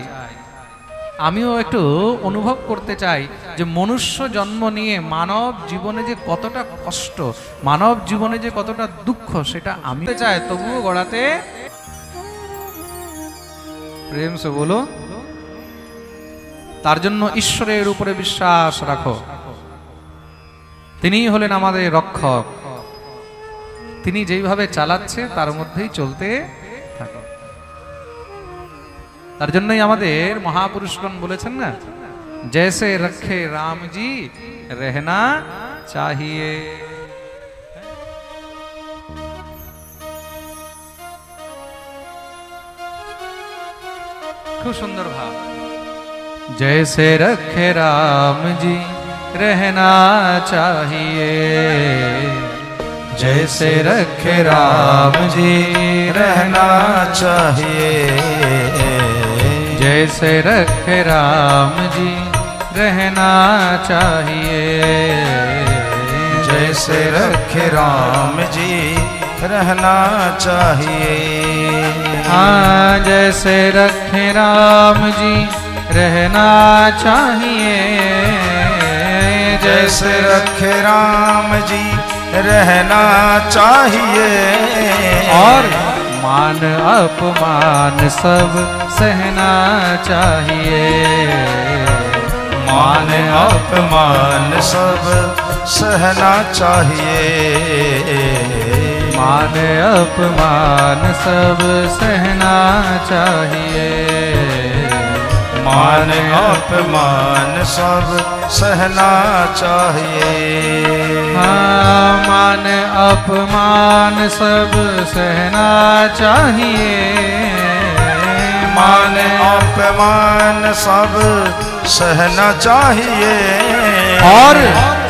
আমিও একটু অনুভব করতে চাই যে মনুষ্য জন্ম নিয়ে মানব জীবনে যে কতটা কষ্ট, মানব জীবনে যে কতটা দুঃখ, সেটা আমি চাই। তবুও গড়াতে প্রেম সে বলো, তার জন্য ঈশ্বরের উপরে বিশ্বাস রাখো। তিনিই হলেন আমাদের রক্ষক, তিনি যেইভাবে চালাচ্ছে তার মধ্যেই চলতে থাকো। তার জন্যই আমাদের মহাপুরুষগণ বলেছেন না, জैसे रखे राम जी रहना चाहिए। খুব সুন্দর ভাব, जैसे रखे राम जी रहना चाहिए, जैसे रखे राम जी रहना चाहिए, जैसे रखे राम जी रहना चाहिए, जैसे रखे राम जी रहना चाहिए। हाँ, जैसे रखे राम जी रहना चाहिए, जैसे रखे राम जी रहना चाहिए, और मान अपमान सब सहना चाहिए, मान अपमान सब सहना चाहिए, मान अपमान सब सहना चाहिए, मान अपमान सब सहना चाहिए। हाँ, मान अपमान सब सहना चाहिए, मान अपमान सब सहना चाहिए, और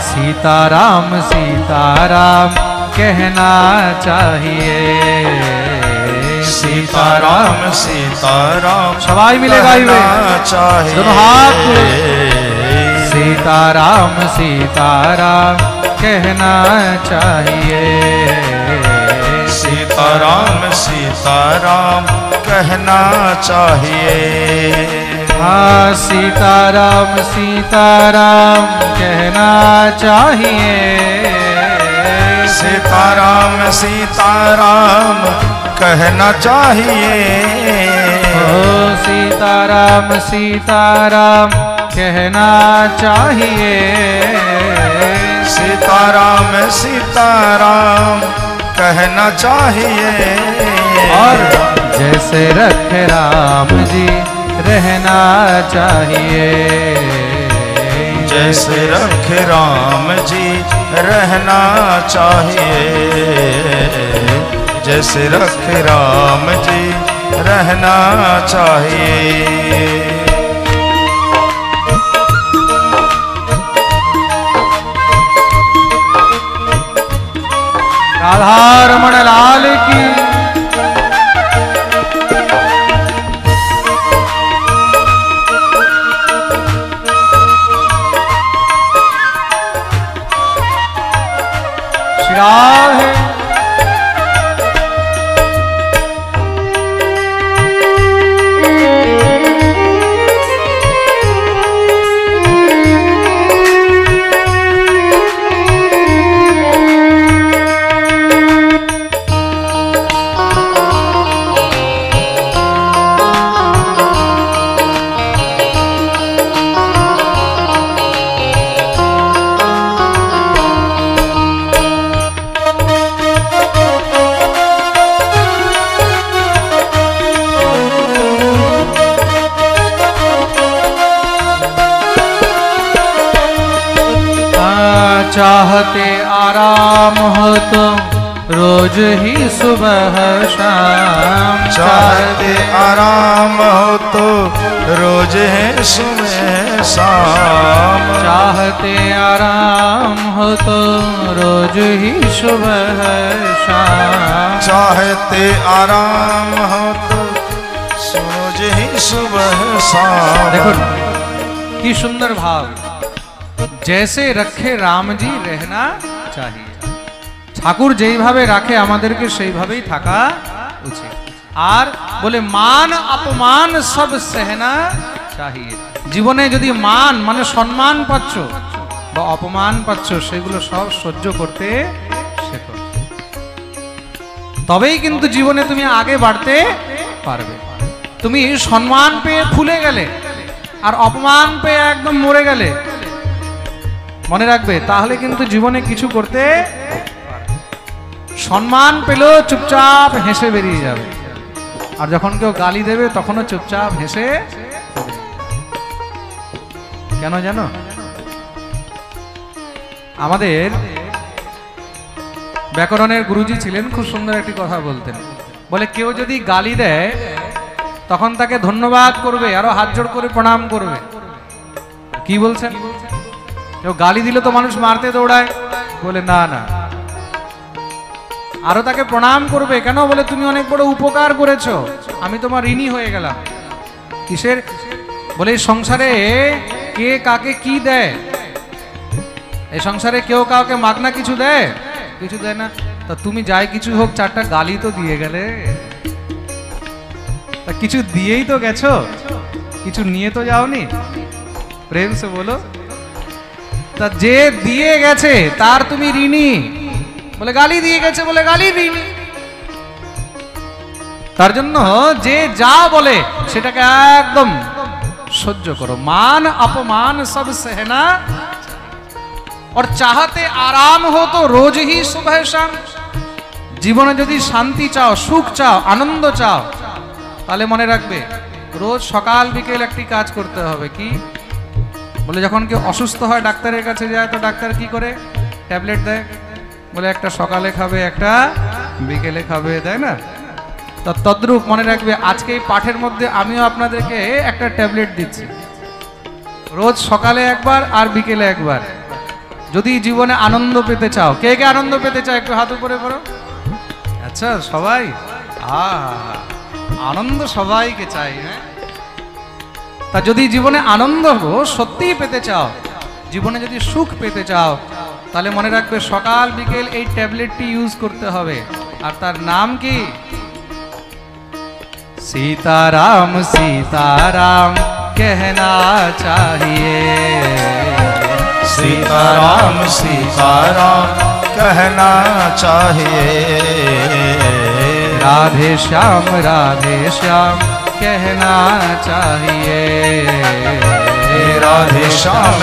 सीताराम सीताराम कहना चाहिए, सीताराम सीताराम सवाई मिलेगा ही वे चाहिए, दोनों हाथ, सीताराम सीताराम कहना चाहिए, सीताराम सीताराम कहना चाहिए। हाँ, सीताराम सीताराम कहना चाहिए, सीताराम सीताराम कहना चाहिए, ओ सीताराम सीताराम कहना चाहिए, सीताराम सीताराम कहना चाहिए, और जैसे रखे राम जी रहना चाहिए, जैसे रखे राम जी रहना चाहिए, जैसे रखे राम जी रहना चाहिए। राधारमण लाल की, श्री राधे। चाहते आराम हो तो रोज ही सुबह शाम। चाहते आराम हो तो रोज है सुबह शाम। चाहते आराम हो तो रोज ही सुबह शाम। चाहते आराम हो तो रोज ही सुबह शाम। देखो কি সুন্দর ভাব, जैसे रखे राम जी रहना चाहिए। ঠাকুর যেইভাবে রাখে আমাদেরকে সেইভাবেই থাকা উচিত। আর বলে মান অপমান সব সহনা চাহিয়ে। জীবনে যদি মান মানে সম্মান পাচ্ছ বা অপমান পাচ্ছ সেগুলো সব সহ্য করতে শেখো, তবেই কিন্তু জীবনে তুমি আগে বাড়তে পারবে। তুমি সম্মান পেয়ে ফুলে গেলে আর অপমান পেয়ে একদম মরে গেলে, মনে রাখবে তাহলে কিন্তু জীবনে কিছু করতে, সম্মান পেলেও চুপচাপ হেসে বেরিয়ে যাবে, আর যখন কেউ গালি দেবে তখনও চুপচাপ হেসে। কেন জানো? আমাদের ব্যাকরণের গুরুজি ছিলেন, খুব সুন্দর একটি কথা বলতেন। বলে কেউ যদি গালি দেয় তখন তাকে ধন্যবাদ করবে, আরো হাত জোড় করে প্রণাম করবে। কি বলছেন? কেউ গালি দিলে তো মানুষ মারতে দৌড়ায়, বলে না না, আরো তাকে প্রণাম করবে। কেন? বলে তুমি অনেক বড় উপকার করেছো, আমি তোমার ঋণী হয়ে গেলাম। কিসের? বলে এই সংসারে কে কাকে কি দেয়? এই সংসারে কেউ কাউকে মাগনা কিছু দেয়? কিছু দেয় না। তা তুমি যাই কিছু হোক চারটা গালি তো দিয়ে গেলে, তা কিছু দিয়েই তো গেছো, কিছু নিয়ে তো যাওনি। প্রেম সে বলো। তা যে দিয়ে গেছে তার তুমি ঋণী। বলে গালি দিয়ে গেছে, বলে গালি ঋণী। তার জন্য যে যা বলে সেটাকে একদম সহ্য করো। মান অপমান সব সহনা और चाहते आराम हो तो रोज ही सुबह शाम। জীবনে যদি শান্তি চাও, সুখ চাও, আনন্দ চাও, তাহলে মনে রাখবে রোজ সকাল বিকেল একটি কাজ করতে হবে। কি? বলে যখন কেউ অসুস্থ হয় ডাক্তারের কাছে যায় তো ডাক্তার কি করে? ট্যাবলেট দেয়। বলে একটা সকালে খাবে, একটা বিকেলে খাবে, দেয় না? তো তদ্রূপ মনে রাখবে আজকে এই পাঠের মধ্যে আমিও আপনাদেরকে একটা ট্যাবলেট দিচ্ছি, রোজ সকালে একবার আর বিকেলে একবার। যদি জীবনে আনন্দ পেতে চাও, কে কে আনন্দ পেতে চাও একটু হাত উপরে করো। আচ্ছা সবাই, আনন্দ সবাইকে চাই। হ্যাঁ, তা যদি জীবনে আনন্দ সত্যিই পেতে চাও, জীবনে যদি সুখ পেতে চাও, তাহলে মনে রাখবে সকাল বিকেল এই ট্যাবলেটটি ইউজ করতে হবে। আর তার নাম কি? सीताराम सीताराम कहना चाहिए। सीताराम सीताराम कहना चाहिए। राधे श्याम कहना चाहिए। राधे श्याम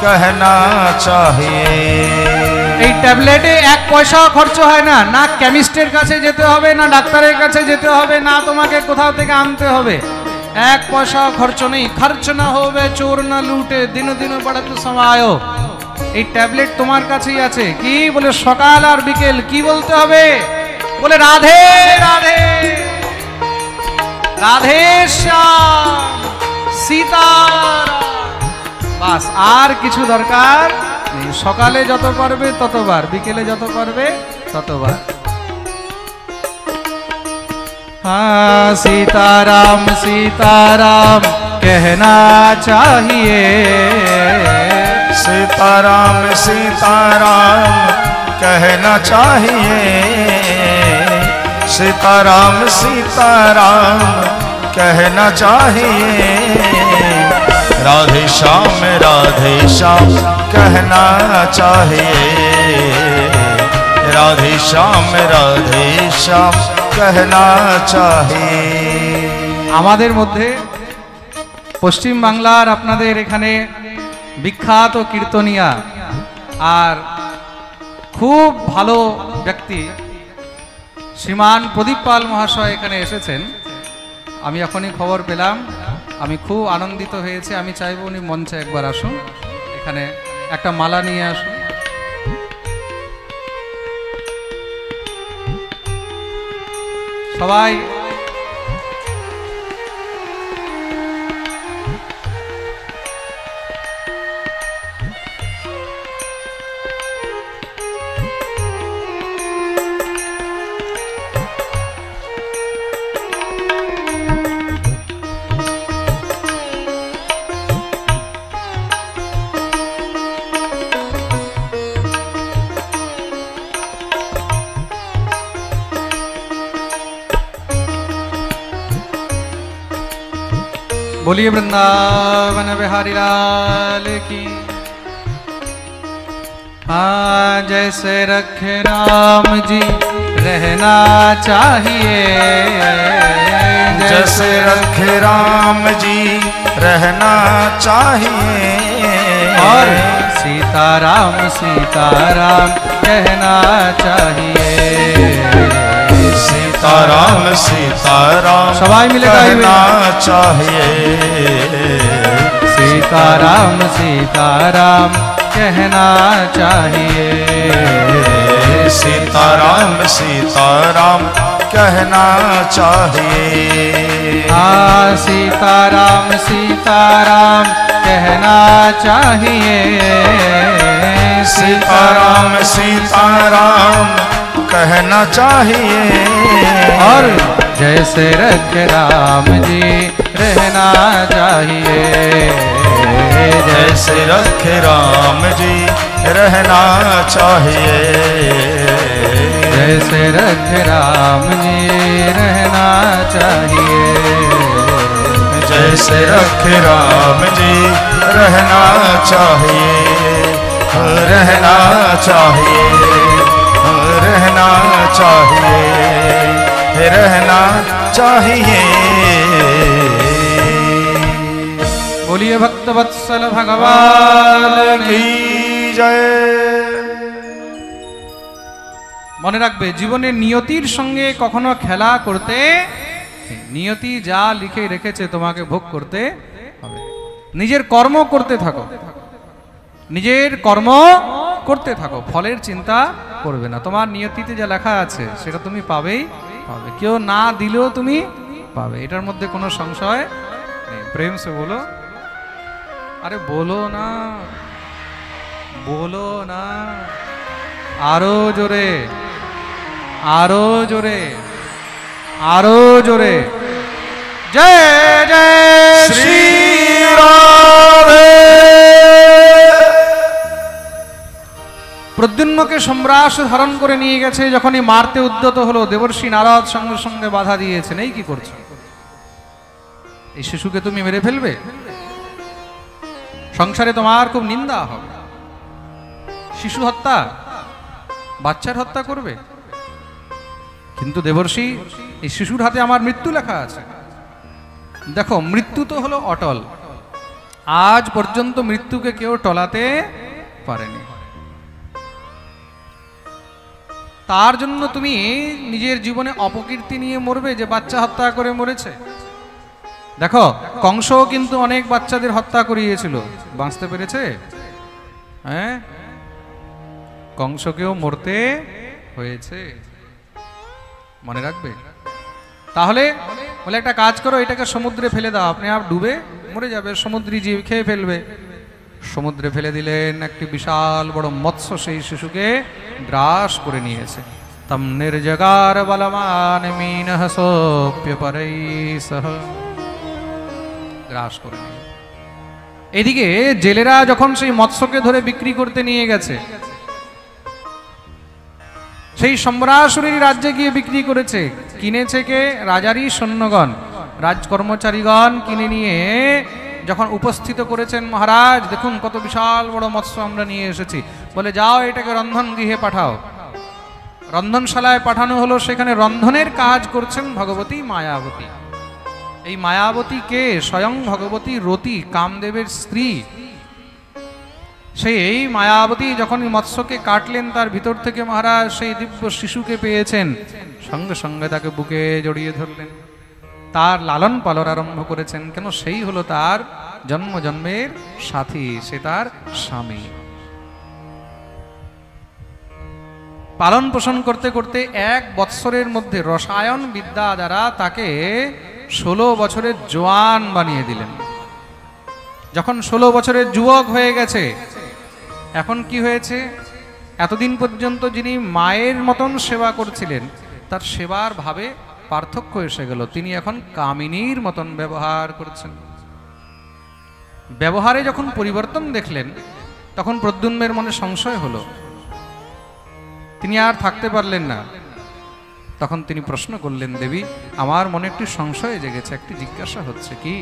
कहना चाहिए। এই ট্যাবলেটে এক পয়সাও খরচ হয় না, না কেমিস্টের কাছে যেতে হবে, না ডাক্তারের কাছে যেতে হবে, না তোমাকে কোথাও থেকে আনতে হবে। এক পয়সাও খরচ নেই। খরচ না হবে চোর না লুটে, দিন দিন বড়ত সমায়। এই ট্যাবলেট তোমার কাছেই আছে। কি? বলে সকাল আর বিকেল কি বলতে হবে? বলে রাধে রাধে রাধে শ্যাম সীতারাম। বাস, আর কিছু দরকার নেই। সকালে যত পারবে ততবার, বিকেলে যত পারবে ততবার। हाँ सीताराम सीताराम कहना चाहिए। सीताराम सीताराम कहना चाहिए। सीताराम सीताराम कहना चाहिए। राधे श्याम कहना चाहिए। राधे श्याम कहना चाहिए। আমাদের মধ্যে পশ্চিম বাংলার আপনাদের এখানে বিখ্যাত কীর্তনিয়া আর খুব ভালো ব্যক্তি শ্রীমান প্রদীপ পাল মহাশয় এখানে এসেছেন। আমি এখনই খবর পেলাম, আমি খুব আনন্দিত হয়েছি। আমি চাইবো উনি মঞ্চে একবার আসুন, এখানে একটা মালা নিয়ে আসুন। সবাই बोलिए वृंदावन बिहारी लाल की। हाँ जैसे रखे राम जी रहना चाहिए, जैसे रखे राम जी रहना चाहिए, और सीताराम सीताराम कहना चाहिए। सीताराम सीताराम सवाई मिलेगा कहना चाहिए, सीताराम सीताराम कहना चाहिए, सीताराम सीताराम कहना चाहिए। हाँ सीताराम सीताराम कहना चाहिए, सीताराम सीताराम कहना चाहिए, और जैसे रखे राम जी रहना चाहिए, जैसे रखे राम जी रहना चाहिए, जैसे रखे राम जी रहना चाहिए, जैसे रखे राम जी रहना चाहिए, रहना चाहिए, रहना चाहिए, रहना चाहिए। बोलिए भक्त वत्सल भगवान की जय। মনে রাখবে জীবনে নিয়তির সঙ্গে কখনো খেলা করতে, নিয়তি যা লিখে রেখেছে তোমাকে ভোগ করতে হবে। নিজের কর্ম করতে থাকো, নিজের কর্ম করতে থাকো, ফলের চিন্তা করবে না। তোমার নিয়তিতে যা লেখা আছে সেটা তুমি পাবেই পাবে, কেউ না দিলেও তুমি পাবে, এটার মধ্যে কোনো সংশয় নেই। প্রেম সে বলো, আরে বলো না, বলো না, আরো জোরে, আরো জোরে, আরো জোরে। জয় জয় শ্রী রাধে। প্রদ্যুম্নকে সম্রাট ধারণ করে নিয়ে গেছে, যখনই মারতে উদ্যত হলো দেবর্ষি নারদ সঙ্গে সঙ্গে বাধা দিয়েছেন। এই কি করছো, এই শিশুকে তুমি মেরে ফেলবে, সংসারে তোমার খুব নিন্দা হবে। শিশু হত্যা, বাচ্চার হত্যা করবে, কিন্তু দেবর্ষি এই শিশুর হাতে আমার মৃত্যু লেখা আছে। দেখো মৃত্যু তো হলো অটল, আজ পর্যন্ত মৃত্যুকে কেউ টলাতে পারেনি। তার জন্য তুমি নিজের জীবনে অপকীর্তি নিয়ে মরবে যে বাচ্চা হত্যা করে মরেছে। দেখো কংস কিন্তু অনেক বাচ্চাদের হত্যা করিয়েছিল, বাঁচতে পেরেছে? হ্যাঁ, কংসকেও মরতে হয়েছে, মনে রাখবে। তাহলে বলে একটা কাজ করো, এটাকে সমুদ্রে ফেলে দাও, আপনি আপ ডুবে মরে যাবে, সমুদ্রী জীব খেয়ে ফেলবে। সমুদ্রে ফেলে দিলেন, একটি বিশাল বড় মৎস্য সেই শিশুকে গ্রাস করে নিয়েছে। তম নির্জগার বলমান মিনঃ সোপ্য পরৈসহ, গ্রাস করে নিয়ে। এদিকে জেলেরা যখন সেই মৎস্যকে ধরে বিক্রি করতে নিয়ে গেছে, সেই সম্রাসুরের রাজ্যে গিয়ে বিক্রি করেছে। কিনেছে কে? রাজারই সৈন্যগণ, রাজকর্মচারীগণ কিনে নিয়ে যখন উপস্থিত করেছেন, মহারাজ দেখুন কত বিশাল বড় মৎস্য আমরা নিয়ে এসেছি। বলে যাও এটাকে রন্ধন গৃহে পাঠাও। রন্ধনশালায় পাঠানো হলো, সেখানে রন্ধনের কাজ করছেন ভগবতী মায়াবতী। এই মায়াবতী কে? স্বয়ং ভগবতী রতি, কামদেবের স্ত্রী। সেই মায়াবতী যখন মৎস্যকে কাটলেন, তার ভিতর থেকে মহারাজ সেই দিব্য শিশুকে পেয়েছেন, সঙ্গে সঙ্গে তাকে বুকে জড়িয়ে ধরলেন, তার লালন পালন আরম্ভ করেছেন। কেন? সেই হলো তার জন্ম জন্মের সাথী, সে তার স্বামী। পালন পোষণ করতে করতে 1 বৎসরের মধ্যে রসায়ন বিদ্যা দ্বারা তাকে 16 বছরের জোয়ান বানিয়ে দিলেন। যখন 16 বছরের যুবক হয়ে গেছে, এখন কি হয়েছে? এতদিন পর্যন্ত যিনি মায়ের মতন সেবা করছিলেন, তার সেবার ভাবে পার্থক্য এসে গেল। তিনি এখন কামিনীর মতন ব্যবহার করছেন। ব্যবহারে যখন পরিবর্তন দেখলেন, তখন প্রদ্যুম্নের মনে সংশয় হলো। তিনি আর থাকতে পারলেন না। তখন তিনি প্রশ্ন করলেন, দেবী, আমার মনে একটি সংশয় জেগেছে, একটি জিজ্ঞাসা হচ্ছে। কি?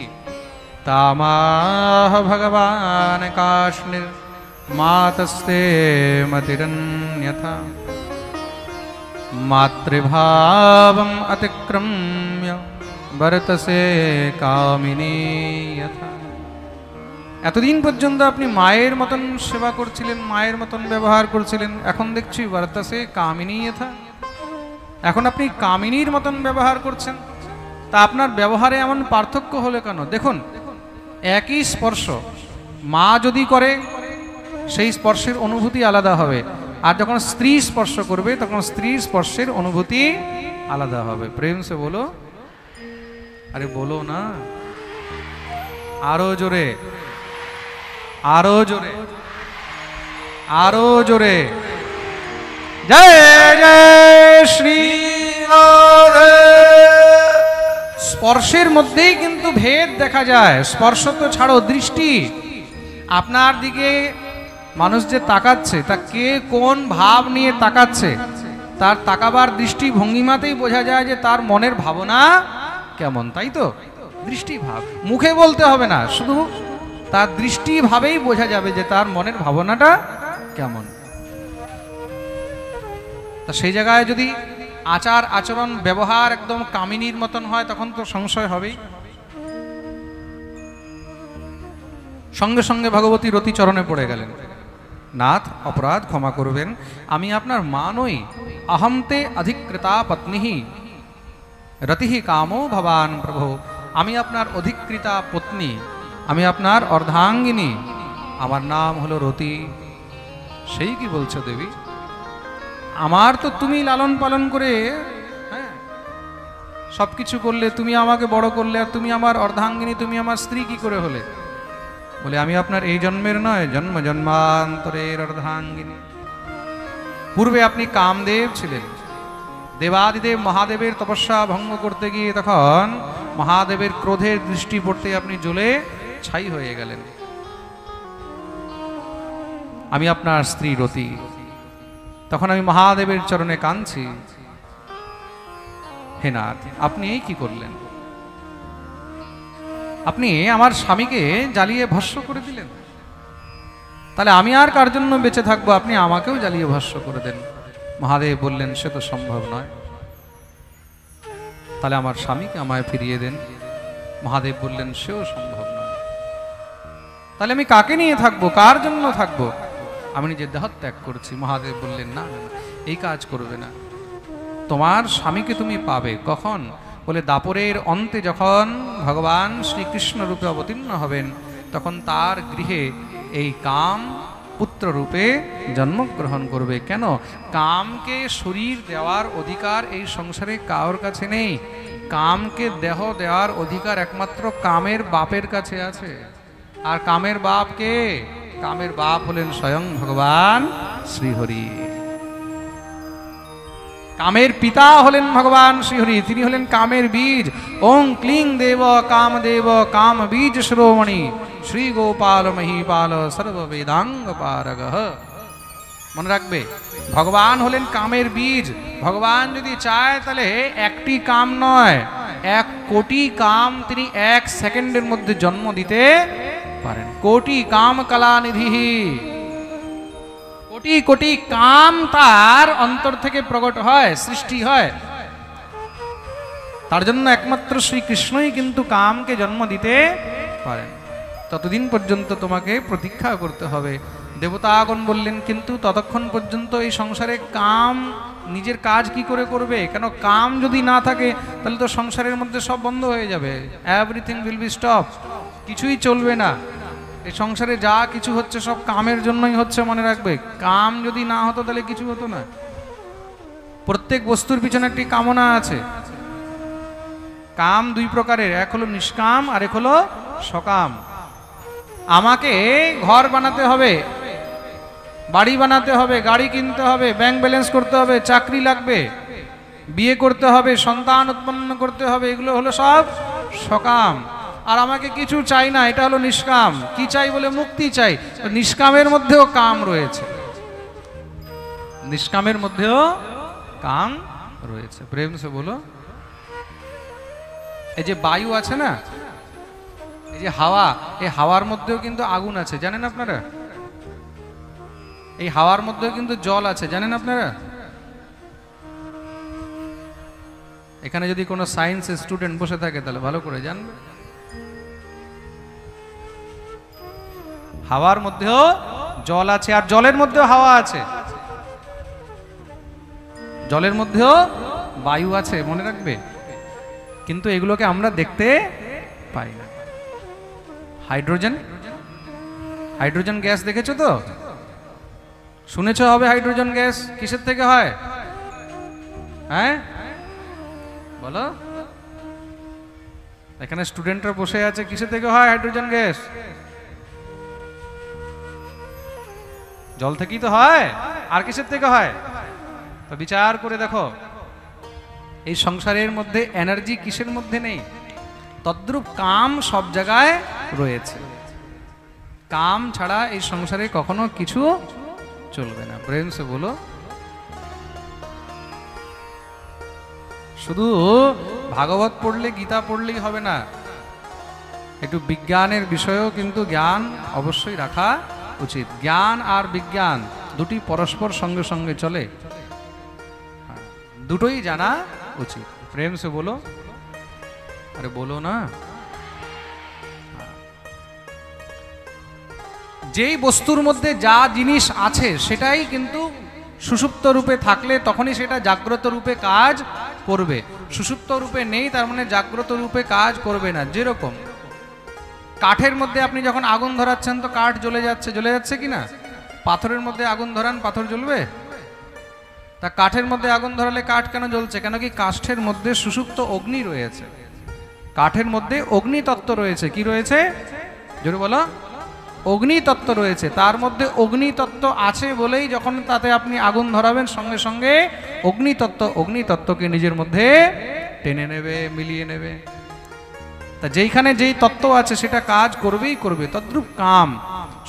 তামাহ ভগবান কাষ্ণীর মাতস্তে মতিরন্যথা মাতৃভাবম অতিক্রম্য বরতসে কামিনী যথা। এতদিন পর্যন্ত আপনি মায়ের মতন সেবা করছিলেন, মায়ের মতন ব্যবহার করছিলেন, এখন দেখছি বরতসে কামিনী যথা, এখন আপনি কামিনীর মতন ব্যবহার করছেন। তা আপনার ব্যবহারে এমন পার্থক্য হলো কেন? দেখুন, একই স্পর্শ মা যদি করে, সেই স্পর্শের অনুভূতি আলাদা হবে, আর যখন স্ত্রী স্পর্শ করবে তখন স্ত্রীর স্পর্শের অনুভূতি আলাদা হবে। প্রেম সে বলো, আরে বলো না, আরো জোরে, আরো জোরে, আরো জোরে। জয় জয় শ্রী রাধে। স্পর্শের মধ্যেই কিন্তু ভেদ দেখা যায়। স্পর্শ তো ছাড়ো, দৃষ্টি। আপনার দিকে মানুষ যে তাকাচ্ছে, তা কে কোন ভাব নিয়ে তাকাচ্ছে, তার তাকাবার দৃষ্টি ভঙ্গিমাতেই বোঝা যায় যে তার মনের ভাবনা কেমন, তাই তো? দৃষ্টি ভাব, মুখে বলতে হবে না, শুধু তার দৃষ্টি ভাবেই বোঝা যাবে যে তার মনের ভাবনাটা কেমন। তা সেই জায়গায় যদি আচার আচরণ ব্যবহার একদম কামিনীর মতন হয়, তখন তো সংশয় হবেই। সঙ্গে সঙ্গে ভগবতী রতি চরণে পড়ে গেলেন। নাথ, অপরাধ ক্ষমা করবেন, আমি আপনার মা নই। অহমতে অধিকৃতা পত্নী রতিহি কামো ভবান প্রভু। আমি আপনার অধিকৃতা পত্নী, আমি আপনার অর্ধাঙ্গিনী, আমার নাম হলো রতি। সেই কি বলছো দেবী? আমার তো তুমি লালন পালন করে, হ্যাঁ, সবকিছু করলে, তুমি আমাকে বড় করলে, আর তুমি আমার অর্ধাঙ্গিনী, তুমি আমার স্ত্রী কি করে হলে? বলে, আমি আপনার এই জন্মের নয়, জন্ম জন্মান্তরের অর্ধাঙ্গিনী। পূর্বে আপনি কামদেব ছিলেন। দেবাদিদেব মহাদেবের তপস্যা ভঙ্গ করতে গিয়ে তখন মহাদেবের ক্রোধের দৃষ্টি পড়তে আপনি জ্বলে ছাই হয়ে গেলেন। আমি আপনার স্ত্রী রতি। তখন আমি মহাদেবের চরণে কাঁদছি, হে নাথ, আপনি এই কি করলেন? আপনি আমার স্বামীকে জ্বালিয়ে ভস্ম করে দিলেন। তাহলে আমি আর কার জন্য বেঁচে থাকবো? আপনি আমাকেও জ্বালিয়ে ভস্ম করে দেন। মহাদেব বললেন, সে তো সম্ভব নয়। তাহলে আমার স্বামীকে আমায় ফিরিয়ে দেন। মহাদেব বললেন, সেও সম্ভব নয়। তাহলে আমি কাকে নিয়ে থাকবো, কার জন্য থাকবো? আমি নিজের দেহ ত্যাগ করছি। মহাদেব বললেন, না না, এই কাজ করবে না। তোমার স্বামীকে তুমি পাবে কখন? বলে, দাপরের অন্তে যখন ভগবান শ্রীকৃষ্ণ রূপে অবতীর্ণ হবেন, তখন তার গৃহে এই কাম পুত্র রূপে জন্মগ্রহণ করবে। কেন? কামকে শরীর দেওয়ার অধিকার এই সংসারে কারোর কাছে নেই। কামকে দেহ দেওয়ার অধিকার একমাত্র কামের বাপের কাছে আছে। আর কামের বাপ কে? কামের বাপ হলেন স্বয়ং ভগবান শ্রীহরি। কামের পিতা হলেন ভগবান শ্রীহরি, তিনি হলেন কামের বীজ। ওং ক্লিং দেব কামদেব কাম বীজ শ্রোমণি শ্রী গোপাল মহিপাল সর্ব বেদাঙ্গ পারগ। মনে রাখবে, ভগবান হলেন কামের বীজ। ভগবান যদি চায় তাহলে একটি কাম নয়, 1 কোটি কাম তিনি 1 সেকেন্ডের মধ্যে জন্ম দিতে পারেন। কোটি কাম কলা নিধি, কোটি কোটি কাম তার অন্তর থেকে প্রকট হয়, সৃষ্টি হয়। তার জন্য একমাত্র শ্রীকৃষ্ণই কিন্তু কামকে জন্ম দিতে পারেন। ততদিন পর্যন্ত তোমাকে প্রতীক্ষা করতে হবে। দেবতাগণ বললেন, কিন্তু ততক্ষণ পর্যন্ত এই সংসারে কাম নিজের কাজ কি করে করবে? কেন, কাম যদি না থাকে তাহলে তো সংসারের মধ্যে সব বন্ধ হয়ে যাবে। এভরিথিং উইল বি স্টপ, কিছুই চলবে না। এই সংসারে যা কিছু হচ্ছে সব কামের জন্যই হচ্ছে, মনে রাখবে। কাম যদি না হতো তাহলে কিছু হতো না। প্রত্যেক বস্তুর পিছনে একটি কামনা আছে। কাম দুই প্রকারের, এক হলো নিষ্কাম আর এক হলো সকাম। আমাকে ঘর বানাতে হবে, বাড়ি বানাতে হবে, গাড়ি কিনতে হবে, ব্যাংক ব্যালেন্স করতে হবে, চাকরি লাগবে, বিয়ে করতে হবে, সন্তান উৎপন্ন করতে হবে, এগুলো হলো সব সকাম। আর আমাকে কিছু চাই না, এটা হলো নিষ্কাম। কি চাই বলে? মুক্তি চাই। নিষ্কামের মধ্যেও কাম রয়েছে, নিষ্কামের মধ্যেও কাম রয়েছে। প্রেম সে বলো। এই যে বায়ু আছে না, এই যে হাওয়া, এই হাওয়ার মধ্যেও কিন্তু আগুন আছে, জানেন আপনারা? এই হাওয়ার মধ্যেও কিন্তু জল আছে, জানেন আপনারা? এখানে যদি কোনো সায়েন্স স্টুডেন্ট বসে থাকে তাহলে ভালো করে জানবে, হাওয়ার মধ্যেও জল আছে, আর জলের মধ্যেও হাওয়া আছে, জলের মধ্যেও বায়ু আছে, মনে রাখবে। কিন্তু এগুলোকে আমরা দেখতে পাই না। হাইড্রোজেন, হাইড্রোজেন গ্যাস দেখেছো তো? শুনেছো হবে হাইড্রোজেন গ্যাস কিসের থেকে হয়? হ্যাঁ বলো। এখানে স্টুডেন্টরা বসে আছে, কিসের থেকে হয় হাইড্রোজেন গ্যাস? জল থেকেই তো হয়, আর কিসের থেকে হয়? তো বিচার করে দেখো, এই সংসারের মধ্যে এনার্জি কিসের মধ্যে নেই? তদ্রূপ কাম সব জায়গায় রয়েছে। কাম ছাড়া এই সংসারে কখনো কিছু চলবে না। প্রেম সে বলো। শুধু ভাগবত পড়লে, গীতা পড়লেই হবে না, একটু বিজ্ঞানের বিষয়েও কিন্তু জ্ঞান অবশ্যই রাখা উচিত। জ্ঞান আর বিজ্ঞান দুটি পরস্পর সঙ্গে সঙ্গে চলে, দুটোই জানা উচিত। প্রেম সে বলো। আরে বলো না। যেই বস্তুর মধ্যে যা জিনিস আছে সেটাই কিন্তু সুষুপ্ত রূপে থাকলে তখনই সেটা জাগ্রত রূপে কাজ করবে। সুষুপ্ত রূপে নেই তার মানে জাগ্রত রূপে কাজ করবে না। যেরকম কাঠের মধ্যে আপনি যখন আগুন ধরাচ্ছেন তো কাঠ জ্বলে যাচ্ছে, জ্বলে যাচ্ছে কিনা? পাথরের মধ্যে আগুন ধরান, পাথর জ্বলবে? তা কাঠের মধ্যে আগুন ধরালে কাঠ কেন জ্বলছে? কেন কি কাষ্ঠের মধ্যে সুষুপ্ত অগ্নি রয়েছে, কাঠের মধ্যে অগ্নি তত্ত্ব রয়েছে। কি রয়েছে? জোরে বলো। অগ্নি তত্ত্ব রয়েছে। তার মধ্যে অগ্নি তত্ত্ব আছে বলেই যখন তাতে আপনি আগুন ধরাবেন সঙ্গে সঙ্গে অগ্নি তত্ত্বকে নিজের মধ্যে টেনে নেবে, মিলিয়ে নেবে। তা যেইখানে যেই তত্ত্ব আছে সেটা কাজ করবেই করবে। তদ্রূপ কাম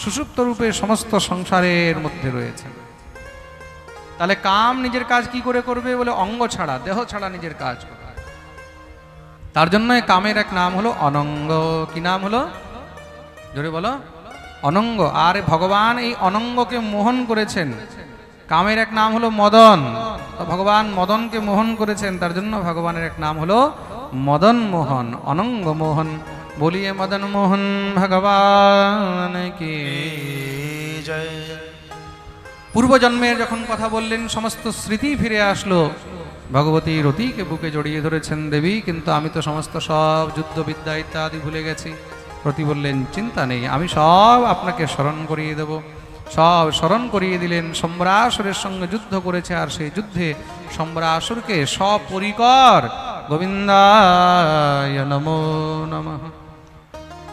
সুষুপ্ত রূপে সমস্ত সংসারের মধ্যে রয়েছে। তাহলে কাম নিজের কাজ কি করে করবে বলে? অঙ্গ ছাড়া, দেহ ছাড়া নিজের কাজ করবে। তার জন্য কামের এক নাম হলো অনঙ্গ। কি নাম হলো? জোরে বলো। অনঙ্গ। আর ভগবান এই অনঙ্গকে মোহন করেছেন। কামের এক নাম হলো মদন, তো ভগবান মদনকে মোহন করেছেন, তার জন্য ভগবানের এক নাম হলো মদন মোহন, অনঙ্গ মোহন। বলিয়ে মদন মোহন ভগবান কি জয়। পূর্বজন্মের যখন কথা বললেন সমস্ত স্মৃতি ফিরে আসলো। ভগবতী রতিকে বুকে জড়িয়ে ধরেছেন দেবী, কিন্তু আমি তো সমস্ত সব যুদ্ধবিদ্যা ইত্যাদি ভুলে গেছি। রতি বললেন চিন্তা নেই, আমি সব আপনাকে স্মরণ করিয়ে দেব। সব স্মরণ করিয়ে দিলেন। সম্বরাসুরের সঙ্গে যুদ্ধ করেছে, আর সেই যুদ্ধে সম্বরাসুরকে সপরিকর গোবিন্দায় নমো নমঃ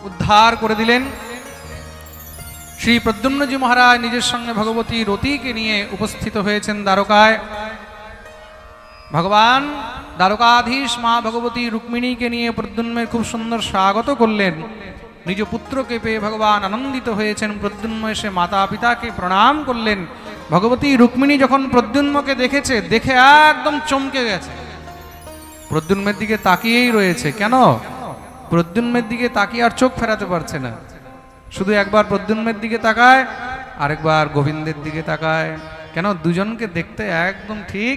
উদ্ধার করে দিলেন। শ্রী প্রদ্যুম্নজি মহারাজ নিজের সঙ্গে ভগবতী রতিকে নিয়ে উপস্থিত হয়েছেন দ্বারকায়। ভগবান দ্বারকাধীশ মা ভগবতী রুক্মিণীকে নিয়ে প্রদ্যুম্নের খুব সুন্দর স্বাগত করলেন। নিজ পুত্রকে পেয়ে ভগবান আনন্দিত হয়েছেন। প্রদ্যুম্ন এসে মাতা পিতাকে প্রণাম করলেন। ভগবতী রুক্মিণী যখন প্রদ্যুম্নকে দেখেছে, দেখে একদম চমকে গেছে। প্রদ্যুম্নের দিকে তাকিয়েই রয়েছে। কেন? প্রদ্যুম্নের দিকে তাকিয়ে আর চোখ ফেরাতে পারছে না। শুধু একবার প্রদ্যুম্নের দিকে তাকায়, আরেকবার গোবিন্দের দিকে তাকায়। কেন? দুজনকে দেখতে একদম ঠিক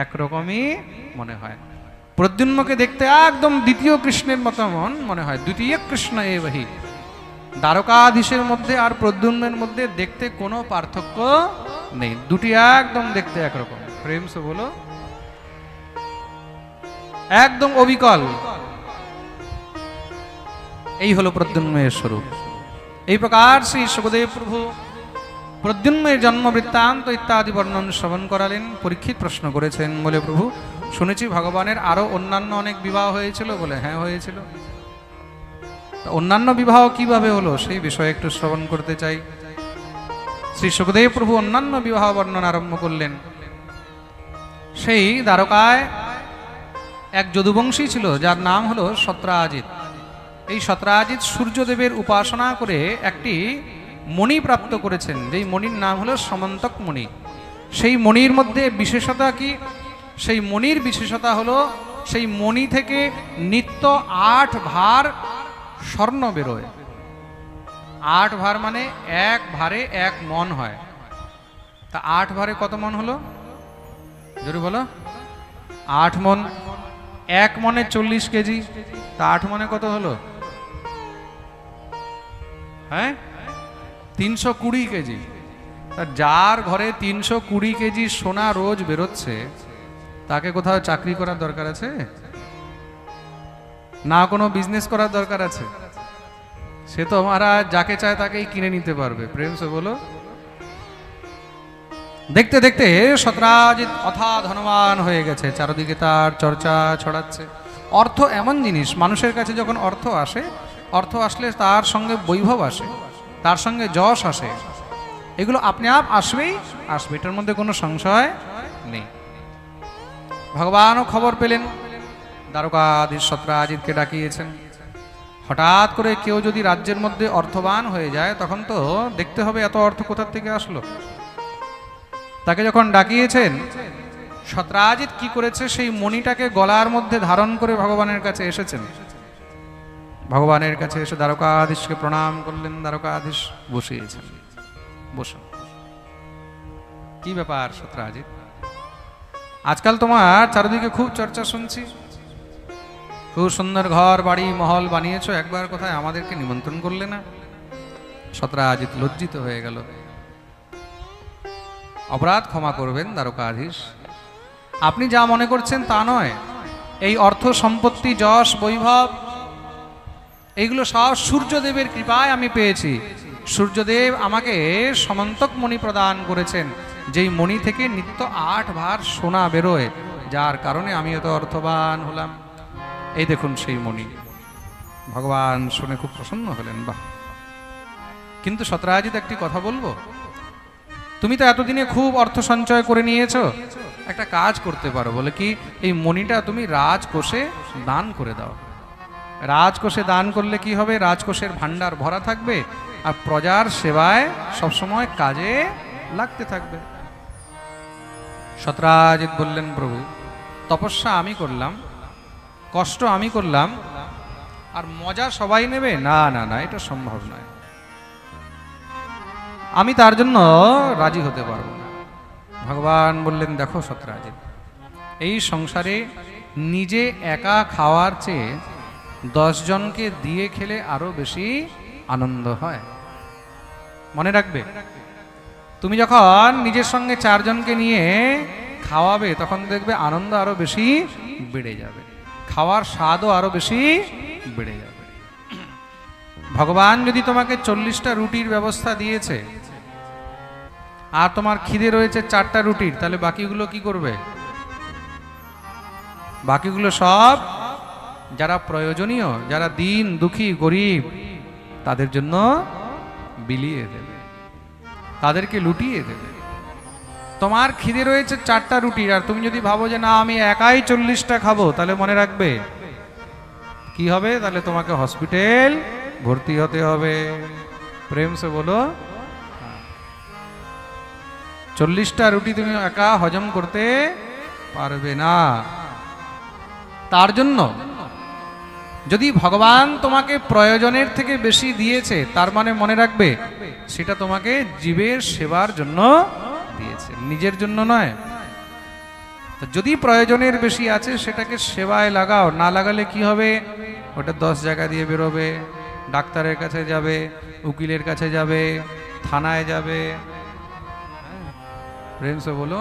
একরকমই মনে হয়। প্রদ্যুম্নকে দেখতে একদম দ্বিতীয় কৃষ্ণের মতো মনে হয়। দ্বিতীয় কৃষ্ণ এবহি। দ্বারকাধীশের মধ্যে আর প্রদ্যুম্নের মধ্যে দেখতে কোনো পার্থক্য নেই, দুটি একদম দেখতে একরকম। প্রেম সে বলো। একদম অবিকল। এই হলো প্রদ্যুম্নের স্বরূপ। এই প্রকার শ্রী সুখদেব প্রভু প্রদ্যুম্নের জন্ম বৃত্তান্ত ইত্যাদি বর্ণন শ্রবণ করালেন। পরীক্ষিত প্রশ্ন করেছেন, বলে প্রভু শুনেছি ভগবানের আরো অন্যান্য অনেক বিবাহ হয়েছিল। বলে হ্যাঁ হয়েছিল। অন্যান্য বিবাহ কিভাবে হলো সেই বিষয়ে একটু শ্রবণ করতে চাই। শ্রী সুখদেব প্রভু অন্যান্য বিবাহ বর্ণনা আরম্ভ করলেন। সেই দ্বারকায় এক যদুবংশী ছিল, যার নাম হলো সত্রাজিৎ। এই সত্রাজিৎ সূর্যদেবের উপাসনা করে একটি মণি প্রাপ্ত করেছেন, যেই মণির নাম হলো সমন্তক মণি। সেই মণির মধ্যে বিশেষতা কি? সেই মণির বিশেষতা হলো সেই মণি থেকে নিত্য 8 ভার স্বর্ণ বেরোয়। 8 ভার মানে এক ভারে 1 মণ হয়। তা 8 ভারে কত মণ হলো? জোরে বলো। 8 মণ। 1 মণে 40 কেজি। তা 8 মণে কত হলো? হ্যাঁ, 320 কেজি। তা যার ঘরে 320 কেজি সোনা রোজ বেরোচ্ছে, তাকে কোথাও চাকরি করার দরকার আছে না? কোনো বিজনেস করার দরকার আছে? সে তো আমরা যাকে চায় তাকেই কিনে নিতে পারবে। প্রেম সে বলো। দেখতে দেখতে সত্রাজিৎ অথা ধনবান হয়ে গেছে। চারদিকে তার চর্চা ছড়াচ্ছে। অর্থ এমন জিনিস, মানুষের কাছে যখন অর্থ আসে, অর্থ আসলে তার সঙ্গে বৈভব আসে, তার সঙ্গে যশ আসে। এগুলো আপনি আপ আসবেই আসবে, এটার মধ্যে কোনো সংশয় নেই। ভগবানও খবর পেলেন, দ্বারকাধীশ সত্রাজিৎকে ডাকিয়েছেন। হঠাৎ করে কেউ যদি রাজ্যের মধ্যে অর্থবান হয়ে যায়, তখন তো দেখতে হবে এত অর্থ কোথা থেকে আসলো। তাকে যখন ডাকিয়েছেন, সত্রাজিৎ কি করেছে? সেই মণিটাকে গলার মধ্যে ধারণ করে ভগবানের কাছে এসেছেন। ভগবানের কাছে এসে দ্বারকাধীশকে প্রণাম করলেন। দ্বারকাধীশ বসিয়েছেন। বসো। কি ব্যাপার সত্রাজিৎ? আজকাল তোমার চারিদিকে খুব চর্চা শুনছি, খুব সুন্দর ঘর বাড়ি মহল বানিয়েছো, একবার কোথায় আমাদেরকে নিমন্ত্রণ করলে না? সত্রাজিৎ লজ্জিত হয়ে গেল। অপরাধ ক্ষমা করবেন দ্বারকাধীশ, আপনি যা মনে করছেন তা নয়। এই অর্থ সম্পত্তি যশ বৈভব এইগুলো সব সূর্যদেবের কৃপায় আমি পেয়েছি। সূর্যদেব আমাকে সমন্তক মণি প্রদান করেছেন, যেই মণি থেকে নিত্য 8 ভার সোনা বেরোয়, যার কারণে আমি এত অর্থবান হলাম। এই দেখুন সেই মণি। ভগবান শুনে খুব প্রসন্ন হলেন। বাহ! কিন্তু সত্রাজিৎ, একটি কথা বলবো। তুমি তো এতদিনে খুব অর্থ সঞ্চয় করে নিয়েছো, একটা কাজ করতে পারো। বলে কি? এই মণিটা তুমি রাজকোষে দান করে দাও। রাজকোষে দান করলে কি হবে? রাজকোষের ভান্ডার ভরা থাকবে, আর প্রজার সেবায় সবসময় কাজে লাগতে থাকবে। সত্রাজিৎ বললেন, প্রভু তপস্যা আমি করলাম, কষ্ট আমি করলাম, আর মজা সবাই নেবে? না না না, এটা সম্ভব নয়। আমি তার জন্য রাজি হতে পারবো না। ভগবান বললেন, দেখো সত্রাজিৎ, এই সংসারে নিজে একা খাওয়ার চেয়ে 10 জনকে দিয়ে খেলে আরো বেশি আনন্দ হয়। মনে রাখবে, তুমি যখন নিজের সঙ্গে 4 জনকে নিয়ে খাওয়াবে, তখন দেখবে আনন্দ আরো বেশি বেড়ে যাবে, খাওয়ার স্বাদও আরো বেশি বেড়ে যাবে। ভগবান যদি তোমাকে 40টা রুটির ব্যবস্থা দিয়েছে, আর তোমার খিদে রয়েছে 4টা রুটির, তাহলে বাকিগুলো কি করবে? বাকিগুলো সব যারা প্রয়োজনীয়, যারা দিন দুঃখী গরিব, তাদের জন্য বিলিয়ে দেবে, তাদেরকে লুটিয়ে দেবে। তোমার খিদে রয়েছে 4টা রুটির, আর তুমি যদি ভাবো যে না আমি একাই 40টা খাবো, তাহলে মনে রাখবে কি হবে? তাহলে তোমাকে হসপিটাল ভর্তি হতে হবে। প্রেম সে বলো। 40টা রুটি তুমি একা হজম করতে পারবে না। তার জন্য যদি ভগবান তোমাকে প্রয়োজনের থেকে বেশি দিয়েছে, তার মানে মনে রাখবে সেটা তোমাকে জীবের সেবার জন্য দিয়েছে, নিজের জন্য নয়। যদি প্রয়োজনের বেশি আছে, সেটাকে সেবায় লাগাও। না লাগালে কি হবে? ওটা 10 জায়গা দিয়ে বেরোবে, ডাক্তারের কাছে যাবে, উকিলের কাছে যাবে, থানায় যাবে। প্রেম সে বলো।